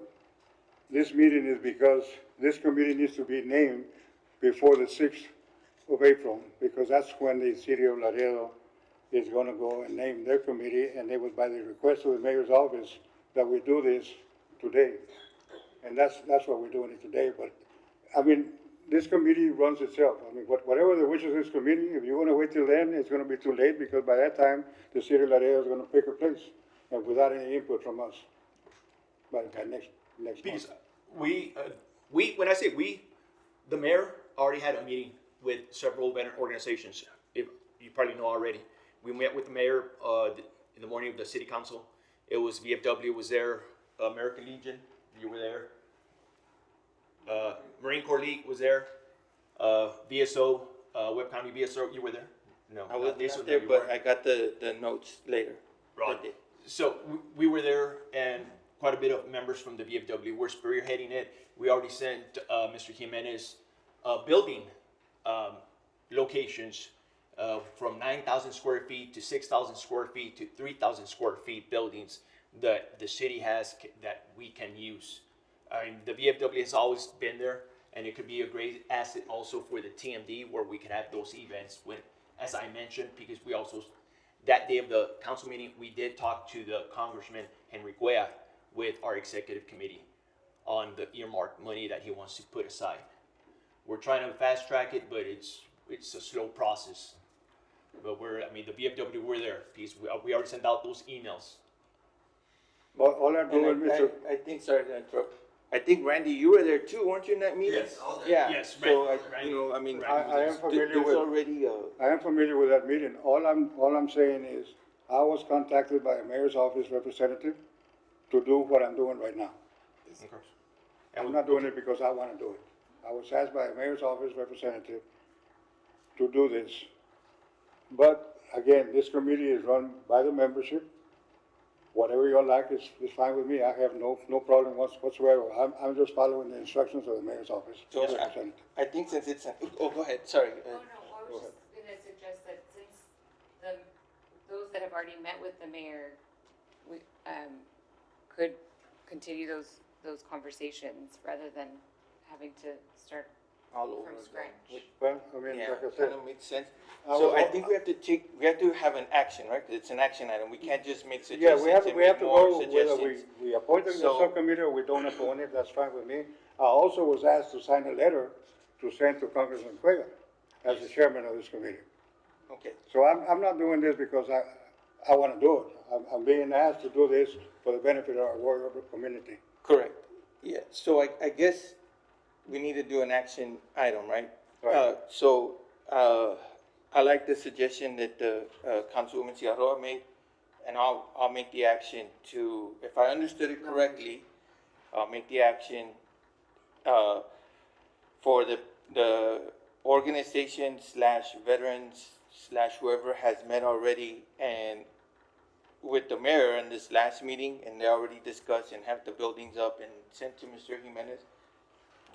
A: this meeting is because this committee needs to be named before the 6th of April, because that's when the city of Laredo is gonna go and name their committee, and it was by the request of the mayor's office that we do this today. And that's why we're doing it today, but, I mean, this committee runs itself. I mean, whatever the wishes of this committee, if you wanna wait till then, it's gonna be too late, because by that time, the city of Laredo is gonna pick a place, and without any input from us, by next
L: Because
A: month.
L: when I say we, the mayor already had a meeting with several veteran organizations. If you probably know already, we met with the mayor in the morning of the city council. It was VFW was there, American Legion, you were there. Marine Corps League was there. VSO, Webb County VSO, you were there? No,
G: I was
L: this
G: not
L: one,
G: there,
L: you
G: but
L: weren't.
G: I got the notes later.
L: Right.
G: They did.
L: So we were there, and quite a bit of members from the VFW were spearheading it. We already sent Mr. Jimenez building locations from 9,000 square feet to 6,000 square feet to 3,000 square feet buildings that the city has that we can use. I mean, the VFW has always been there, and it could be a great asset also for the TMD, where we can have those events when, as I mentioned, because we also, that day of the council meeting, we did talk to the Congressman Henry Guea with our executive committee on the earmarked money that he wants to put aside. We're trying to fast track it, but it's a slow process. But the VFW, we're there, because we already sent out those emails.
A: Well, all I'm doing,
G: And
A: Mr.
G: I think, sorry to interrupt, I think Randy, you were there too, weren't you in that meeting?
F: Yes, I was there.
G: Yeah,
L: Yes,
G: so,
L: Randy-
G: you know, I mean,
A: I am familiar
G: there's
A: with,
G: already,
A: I am familiar with that meeting. All I'm saying is, I was contacted by a mayor's office representative to do what I'm doing right now. I'm not doing it because I wanna do it. I was asked by a mayor's office representative to do this. But again, this committee is run by the membership. Whatever you like is fine with me. I have no problem whatsoever. I'm just following the instructions of the mayor's office
G: so
A: representative.
G: I think since it's, oh, go ahead, sorry.
E: Oh, no, I was just gonna suggest that since those that have already met with the mayor, we, could continue those conversations rather than having to start
G: All over
E: from
G: again.
E: scratch.
A: Well, I mean,
G: Yeah,
A: like I said,
G: kinda makes sense.
A: I
G: So
A: was-
G: I think we have to have an action, right? 'Cause it's an action item. We can't just make
A: yeah,
G: suggestions
A: we have
G: and
A: to
G: make
A: go,
G: more
A: whether
G: suggestions.
A: we appointed the
G: So-
A: subcommittee or we don't appoint it, that's fine with me. I also was asked to sign a letter to send to Congressman Cueva as the chairman of this committee.
G: Okay,
A: So I'm not doing this because I wanna do it. I'm being asked to do this for the benefit of our warrior community.
G: correct. Yeah, so I guess we need to do an action item, right?
A: Right.
G: I like the suggestion that Councilwoman Ciarroa made, and I'll make the action to, if I understood it correctly, I'll make the action, for the organization slash veterans slash whoever has met already and with the mayor in this last meeting, and they already discussed and have the buildings up and sent to Mr. Jimenez,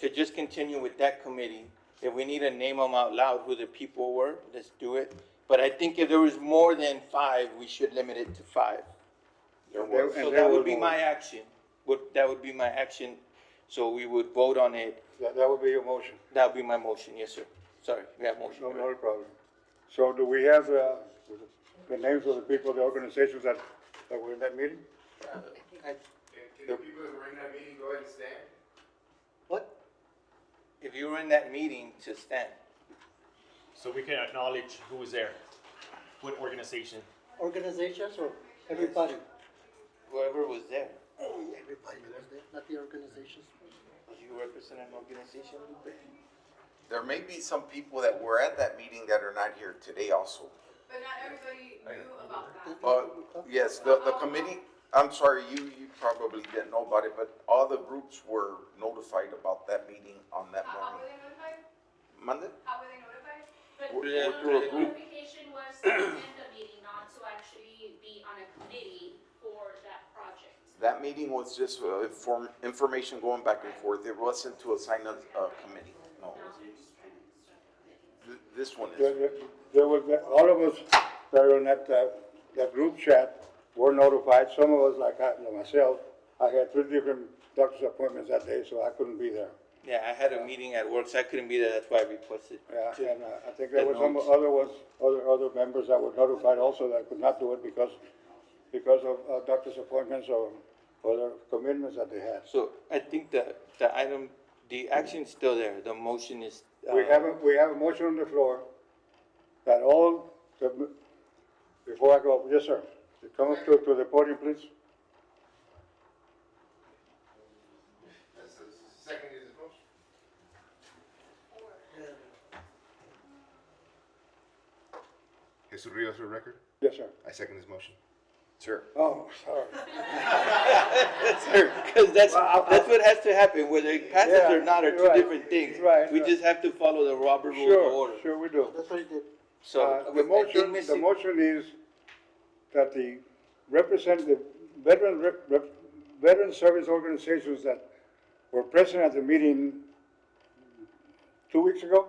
G: to just continue with that committee. If we need to name them out loud who the people were, let's do it. But I think if there was more than 5, we should limit it to 5.
A: There
G: So
A: and there
G: that
A: was
G: would be
A: more.
G: my action. That would be my action. So we would vote on it.
A: That would be your motion.
G: That would be my motion, yes, sir. Sorry, we have motion.
A: No problem. So do we have the names of the people, the organizations that were in that meeting?
K: Can the people that were in that meeting go ahead and stand?
D: What?
G: If you were in that meeting, to stand.
L: So we can acknowledge who was there, what organization.
D: Organizations or everybody?
G: Whoever was there.
D: Everybody was there, not the organizations.
G: Do you represent an organization, Lupe?
C: There may be some people that were at that meeting that are not here today also.
H: But not everybody knew about that.
C: Yes, the committee, I'm sorry, you probably didn't know about it, but all the groups were notified about that meeting on that
H: How were
C: morning.
H: they notified?
C: Monday?
H: How were they notified?
M: But
G: Yeah,
M: the
G: through a group.
M: notification was to attend the meeting, not to actually be on a committee for that project.
C: That meeting was just information going back and forth. It wasn't to assign a committee, no. This one is.
A: There was, all of us that were in that group chat were notified. Some of us, like myself, I had 3 different doctor's appointments that day, so I couldn't be there.
G: Yeah, I had a meeting at work, so I couldn't be there. That's why I requested.
A: Yeah,
G: to-
A: and I think there
G: the
A: were some
G: notes.
A: other members that were notified also that could not do it because of doctor's appointments or other commitments that they had.
G: So I think the item, the action's still there. The motion is.
A: We have a motion on the floor that before I go, yes, sir. Come up to the podium, please.
K: Second is the motion. Jesus Rios for the record.
A: Yes, sir.
K: I second this motion.
C: Sure.
A: Oh, sorry.
G: Because that's what has to happen, whether it passes
A: Yeah,
G: or not are two
A: right.
G: different things.
A: Right,
G: We
A: right.
G: just have to follow the Robert Rules of Order.
A: Sure, we do.
D: That's what he did.
G: So
A: The
G: I think
A: motion is that the representative, veteran service organizations that were present at the meeting 2 weeks ago,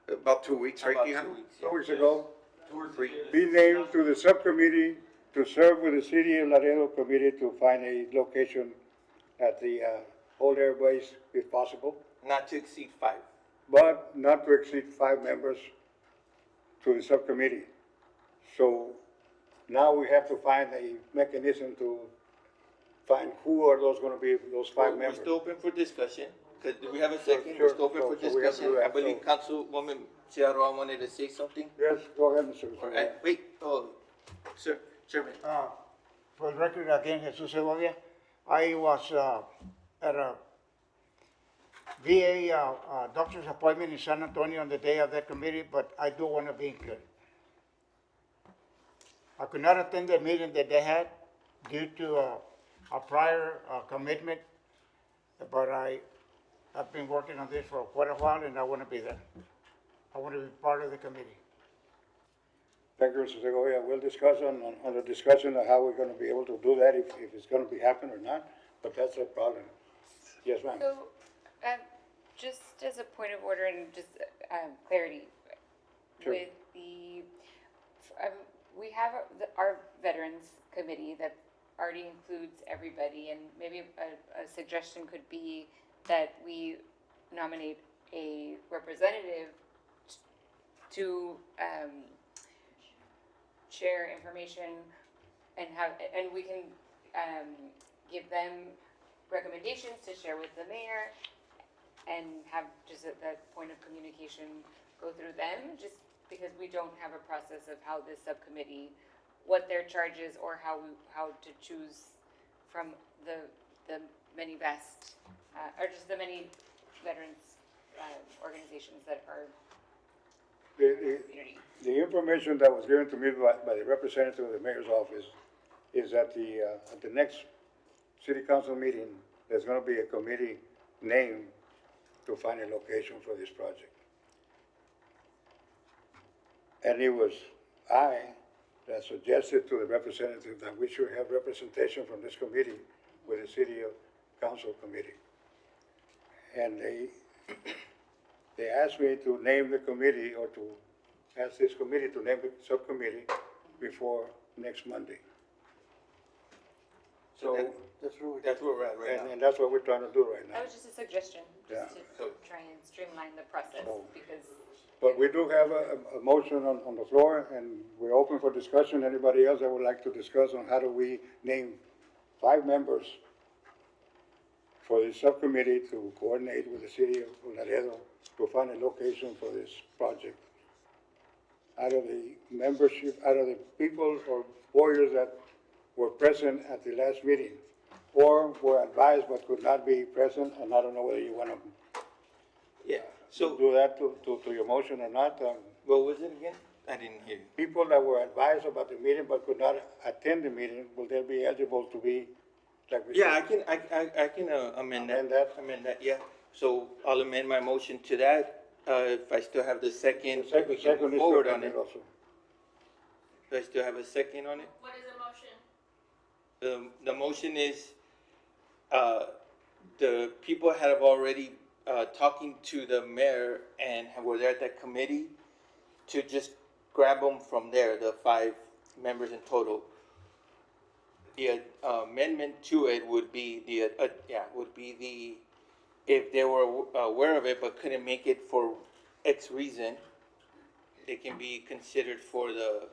C: About 2 weeks, right,
G: About
C: Keanu?
G: 2 weeks.
A: 2 weeks ago,
C: 2 or 3.
A: be named to the subcommittee to serve with the City of Laredo Committee to find a location at the Old Air Base if possible,
G: Not to exceed 5.
A: but not to exceed 5 members to the subcommittee. So now we have to find a mechanism to find who are those gonna be, those 5
G: We're
A: members.
G: still open for discussion, because we have a second,
A: Sure,
G: we're still open for
A: so we have to do
G: discussion.
A: that,
G: I believe
A: so-
G: Councilwoman Ciarroa wanted to say something.
A: Yes, go ahead, Mr. Guzman.
G: Wait, sir, Chairman.
N: For the record, again, Jesus Segovia, I was at a
I: VA, doctor's appointment in San Antonio on the day of that committee, but I do want to be included. I could not attend the meeting that they had due to a prior commitment, but I've been working on this for quite a while and I want to be there. I want to be part of the committee.
A: Thank you, Mr. Segovia. We'll discuss on the discussion of how we're gonna be able to do that, if it's gonna be happen or not, but that's a problem. Yes, ma'am.
E: So, just as a point of order and just, clarity,
A: Sure.
E: with we have our Veterans Committee that already includes everybody, and maybe a suggestion could be that we nominate a representative to, share information and we can, give them recommendations to share with the mayor and have just that point of communication go through them, just because we don't have a process of how this subcommittee, what their charge is, or how to choose from the many vast, or just the many veterans, organizations that are in the community.
A: The information that was given to me by the representative of the mayor's office is that at the next city council meeting, there's gonna be a committee named to find a location for this project. And it was I that suggested to the representative that we should have representation from this committee with the city council committee. And they asked me to name the committee, or to ask this committee to name the subcommittee before next Monday. So,
D: That's true.
G: That's where we're at right now.
A: and that's what we're trying to do right now.
E: That was just a suggestion,
A: Yeah.
E: just to try and streamline the process,
A: So-
E: because
A: But we do have a motion on the floor, and we're open for discussion. Anybody else that would like to discuss on how do we name 5 members for the subcommittee to coordinate with the city of Laredo to find a location for this project? Out of the membership, out of the people or warriors that were present at the last meeting, or were advised but could not be present, and I don't know whether you want to
G: Yeah, so,
A: do that to your motion or not.
G: what was it again? I didn't hear you.
A: People that were advised about the meeting but could not attend the meeting, will they be eligible to be, like we
G: Yeah,
A: said?
G: I can amend that.
A: Amend that?
G: Amend that, yeah. So I'll amend my motion to that. If I still have the second,
A: The
G: we can
A: second
G: move
A: is
G: forward
A: to
G: on it.
A: also.
G: Do I still have a second on it?
M: What is the motion?
G: The motion is, the people have already, talking to the mayor and were there at that committee to just grab them from there, the 5 members in total. The amendment to it would be if they were aware of it but couldn't make it for X reason, it can be considered for the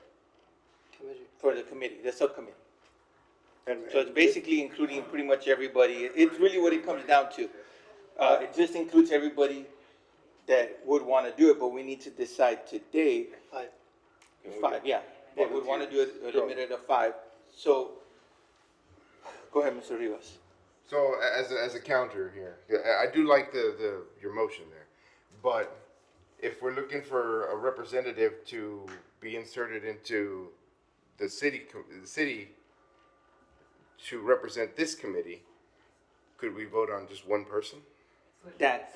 G: committee, the subcommittee. So it's basically including pretty much everybody. It's really what it comes down to. It just includes everybody that would want to do it, but we need to decide today. 5, yeah. They would want to do it, a limit of 5. So, go ahead, Mr. Rivas.
K: So as a counter here, I do like your motion there, but if we're looking for a representative to be inserted into the city to represent this committee, could we vote on just one person?
G: That's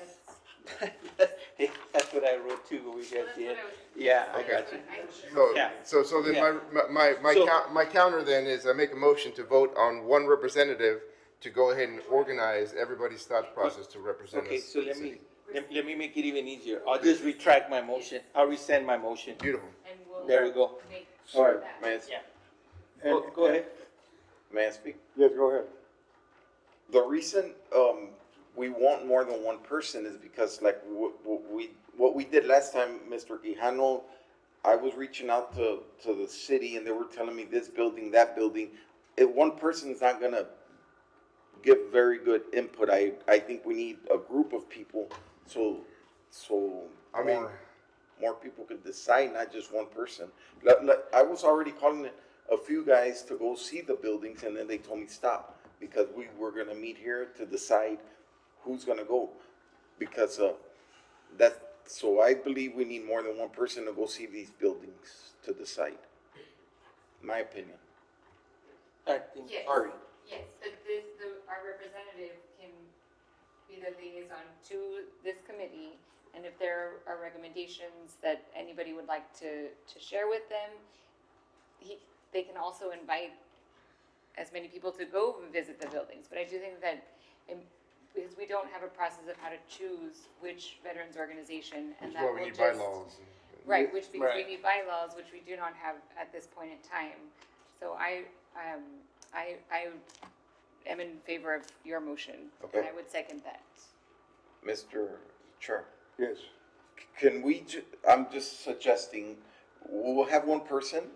G: what I wrote too, what we guys did. Yeah, I got you. Yeah.
K: So then
G: So-
K: my counter then is I make a motion to vote on one representative to go ahead and organize everybody's thought process to represent us.
G: Okay, so
K: in the
G: let me,
K: city.
G: let me make it even easier. I'll just retract my motion. I'll rescind my motion.
K: Beautiful.
E: and we'll.
G: There we go.
E: Make
A: All
E: sure
A: right.
E: that.
C: May I,
G: Yeah. Go ahead.
C: may I speak?
A: Yes, go ahead.
C: The reason, we want more than one person is because like what we did last time, Mr. Quijano, I was reaching out to the city and they were telling me this building, that building. If one person's not gonna give very good input, I think we need a group of people, so
K: I mean-
C: more people could decide, not just one person. I was already calling a few guys to go see the buildings and then they told me stop because we were gonna meet here to decide who's gonna go. because, so I believe we need more than one person to go see these buildings to decide. My opinion.
G: I think,
E: Yes.
C: Sorry.
E: Yes, our representative can be the liaison to this committee, and if there are recommendations that anybody would like to share with them, they can also invite as many people to go visit the buildings. But I do think that, because we don't have a process of how to choose which veterans organization, and
K: That's
E: that
K: why
E: will
K: we need
E: just.
K: bylaws.
E: Right, because we
G: Right.
E: need bylaws, which we do not have at this point in time. So I am in favor of your motion, and
C: Okay.
E: I would second that.
C: Mr. Chair.
A: Yes.
C: Can we, I'm just suggesting, we'll have one person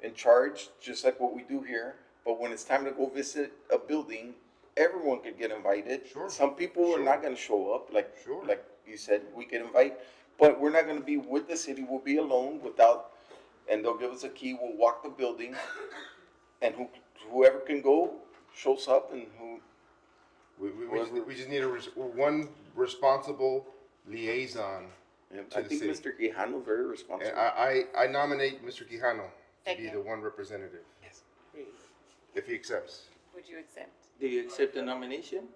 C: in charge, just like what we do here, but when it's time to go visit a building, everyone could get invited.
K: Sure.
C: Some people are
K: Sure.
C: not gonna show up, like,
K: Sure.
C: like you said, we can invite, but we're not gonna be with the city, we'll be alone without, and they'll give us a key, we'll walk the building, and whoever can go, shows up, and
K: We just need one responsible liaison
C: and
K: to
C: I
K: the
C: think
K: city.
C: Mr. Quijano very
K: And
C: responsible.
K: I nominate Mr. Quijano to be
E: Second.
K: the one representative, if he accepts.
E: Would you accept?
G: do you accept the nomination?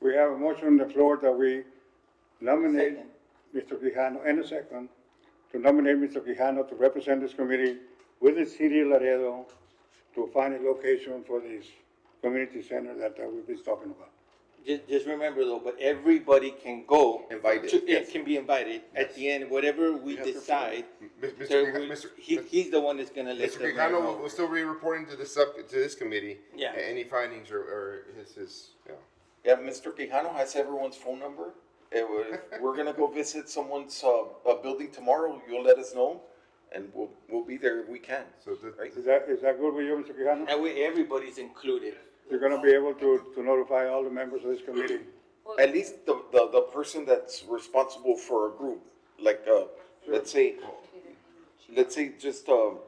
A: We have a motion on the floor that we nominate
G: Second.
A: Mr. Quijano, and a second, to nominate Mr. Quijano to represent this committee with the city of Laredo to find a location for this community center that we've been talking about.
G: Just remember though, but everybody can go.
C: Invited,
G: It
C: yes.
G: can be invited. At the end, whatever we decide,
K: Mr.
G: there
K: Quijano-
G: will-
K: Mr.
G: he's the one that's gonna let
K: Mr.
G: the mayor
K: Quijano
G: know.
K: will still be reporting to to this committee.
G: Yeah.
K: Any findings or his, yeah.
C: Yeah, Mr. Quijano has everyone's phone number. If we're gonna go visit someone's, a building tomorrow, you'll let us know, and we'll be there if we can.
K: So
C: Right.
A: Is that good with you, Mr. Quijano?
G: That way, everybody's included.
A: You're gonna be able to notify all the members of this committee?
C: At least the person that's responsible for a group, like, let's say just,
A: Well,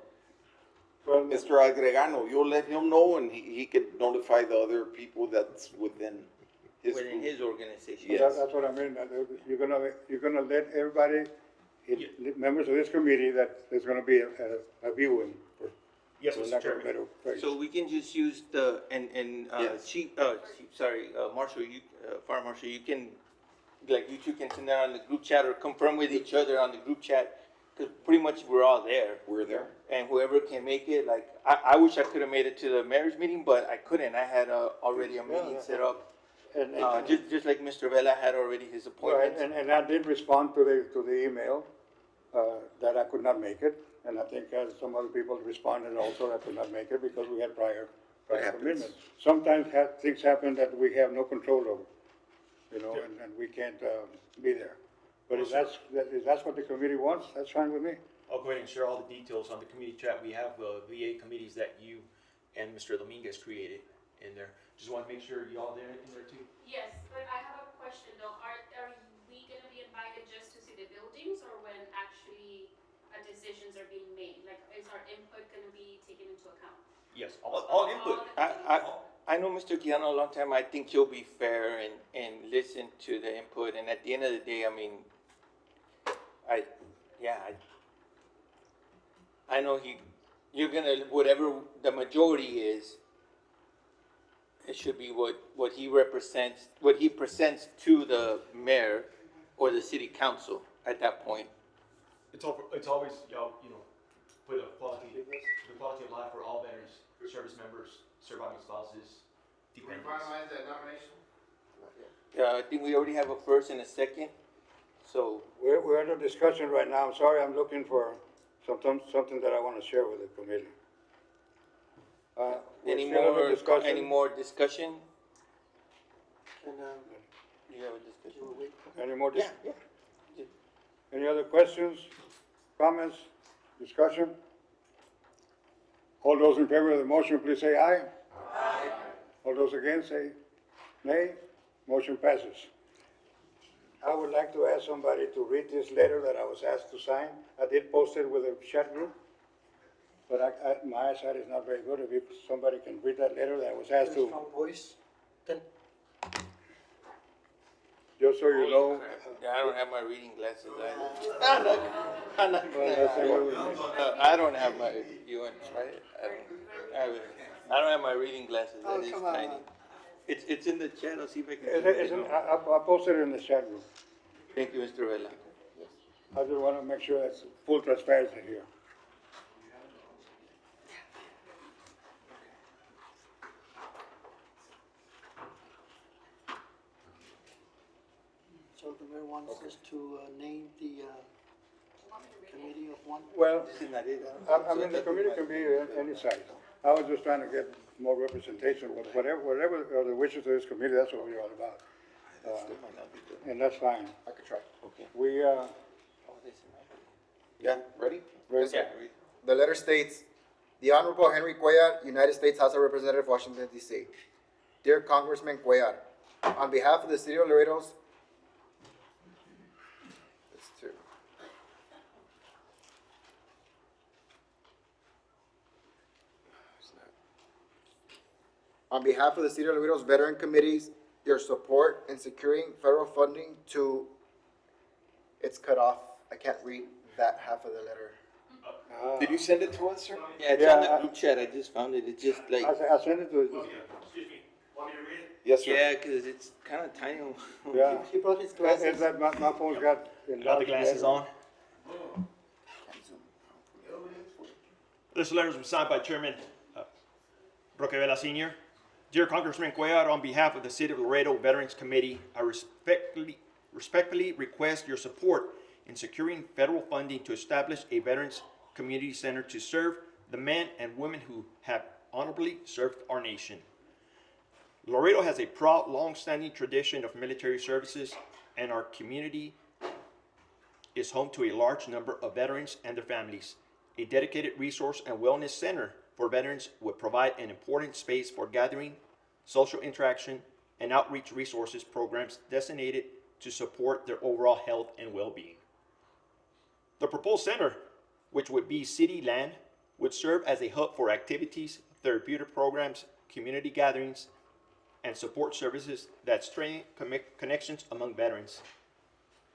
C: Mr. Agregano, you'll let him know and he can notify the other people that's within his
G: Within
C: group.
G: his organization.
C: Yes.
A: that's what I mean, that you're gonna let everybody, members of this committee, that there's gonna be a viewing.
L: Yes,
A: for
L: Mr.
A: lack of a
L: Chairman.
A: better phrase.
G: So we can just use
C: Yes.
G: Marshall, Fire Marshal, you can, like, you two can send that on the group chat or confirm with each other on the group chat, because pretty much we're all there.
C: We're there.
G: And whoever can make it, like, I wish I could have made it to the mayor's meeting, but I couldn't. I had already a meeting set up.
A: And,
G: Just like Mr. Vela had already his
A: right,
G: appointments.
A: and I did respond to the email, that I could not make it, and I think some other people responded also that could not make it because we had prior
C: happens.
A: commitments. Sometimes things happen that we have no control over, you know, and we can't, be there. But if that's what the committee wants, that's fine with me.
L: I'll go ahead and share all the details on the committee chat. We have VA committees that you and Mr. Dominguez created in there. Just want to make sure you all there in there too.
M: Yes, but I have a question though. Are we gonna be invited just to see the buildings or when actually decisions are being made? Like, is our input gonna be taken into account?
L: Yes, all input.
G: I know Mr. Keanu a long time. I think he'll be fair and listen to the input. And at the end of the day, I mean, I know you're gonna, whatever the majority is, it should be what he represents, what he presents to the mayor or the city council at that point.
L: It's always, put the quality of life for all veterans, service members, surviving spouses,
K: Did we
L: dependents.
K: finalize that nomination?
G: I think we already have a first and a second, so.
A: We're under discussion right now. I'm sorry, I'm looking for something that I want to share with the committee. We're
G: Any
A: still under discussion.
G: more discussion? Do you have a discussion?
A: Any more?
G: Yeah.
A: Any other questions, comments, discussion? All those in favor of the motion, please say aye. Aye. All those against, say nay. Motion passes. I would like to ask somebody to read this letter that I was asked to sign. I did post it with a chat group, but my eyesight is not very good. If somebody can read that letter that I was asked to.
D: From voice, then
A: just so you know.
G: Yeah, I don't have my reading glasses either. I'm not
A: Well,
G: gonna,
A: that's the way
G: I don't have my, you want to try it? I don't have my reading glasses,
D: Oh,
G: that is
D: come on.
G: tiny. It's in the chat, I'll see if I can.
A: I posted it in the chat room.
G: Thank you, Mr. Vela.
A: I just want to make sure that's full transparency here.
D: So the mayor wants us to name the committee of one.
A: Well,
G: This is not it.
A: I mean, the committee can be any size. I was just trying to get more representation, whatever are the wishes of this committee, that's what we're all about. And that's fine.
B: I could try.
G: Okay.
A: We,
C: Yeah, ready?
A: ready?
G: Yeah,
B: The letter states, "The Honorable Henry Cuellar, United States House of Representatives, Washington, D.C. Dear Congressman Cuellar, on behalf of the City of Laredo's..." That's two. On behalf of the City of Laredo's veteran committees, your support in securing federal funding to... It's cut off. I can't read that half of the letter.
C: Did you send it to us, sir?
G: yeah, it's on the
A: Yeah,
G: group chat, I just found it, it's just like,
A: I sent it to,
L: Excuse me, want me to read it?
C: Yes, sir.
G: yeah, cause it's kinda tiny.
A: yeah.
D: He brought his
A: It's
D: glasses.
A: that my phone's got.
L: Got the glasses on. This letter was signed by Chairman Roque Vela Sr. Dear Congressman Cuellar, on behalf of the City of Laredo Veterans Committee, I respectfully request your support in securing federal funding to establish a Veterans Community Center to serve the men and women who have honorably served our nation. Laredo has a proud, long-standing tradition of military services, and our community is home to a large number of veterans and their families. A dedicated resource and wellness center for veterans would provide an important space for gathering, social interaction, and outreach resources programs designated to support their overall health and well-being. The proposed center, which would be city land, would serve as a hub for activities, therapeutic programs, community gatherings, and support services that strengthen connections among veterans.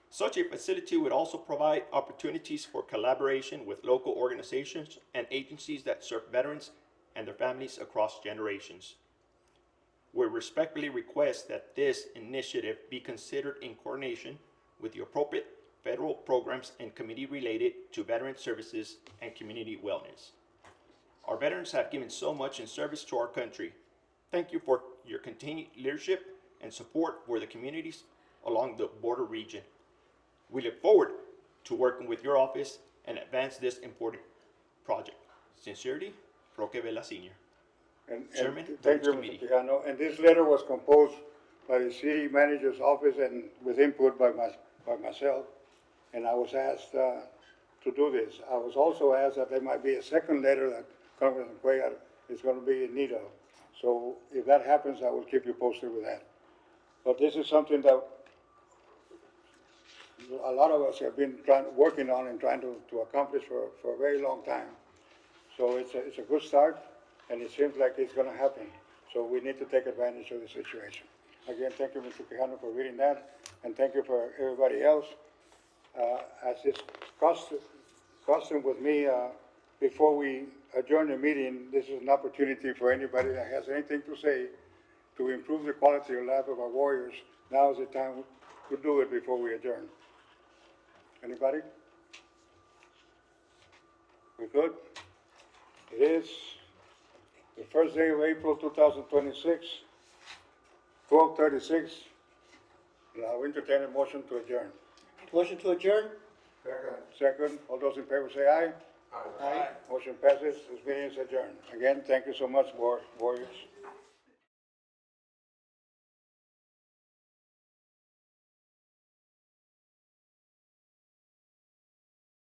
L: Such a facility would also provide opportunities for collaboration with local organizations and agencies that serve veterans and their families across generations. We respectfully request that this initiative be considered in coordination with the appropriate federal programs and committee related to veteran services and community wellness. Our veterans have given so much in service to our country. Thank you for your continued leadership and support for the communities along the border region. We look forward to working with your office and advance this important project. Sincerely, Roque Vela Sr. Chairman,
A: Thank you,
L: Committee.
A: Mr. Quijano. And this letter was composed by the city manager's office and with input by myself. And I was asked to do this. I was also asked that there might be a second letter that Congressman Cuellar is going to be in need of. So if that happens, I will keep you posted with that. But this is something that a lot of us have been working on and trying to accomplish for a very long time. So it's a good start, and it seems like it's going to happen. So we need to take advantage of the situation. Again, thank you, Mr. Quijano, for reading that, and thank you for everybody else. As is custom with me, before we adjourn the meeting, this is an opportunity for anybody that has anything to say to improve the quality of life of our warriors. Now is the time to do it before we adjourn. Anybody? We good? It is the first day of April 2026, 12:36. I'll entertain a motion to adjourn.
D: Motion to adjourn?
A: Second, all those in favor say aye.
D: Aye.
A: Motion passes, this meeting is adjourned. Again, thank you so much, warriors.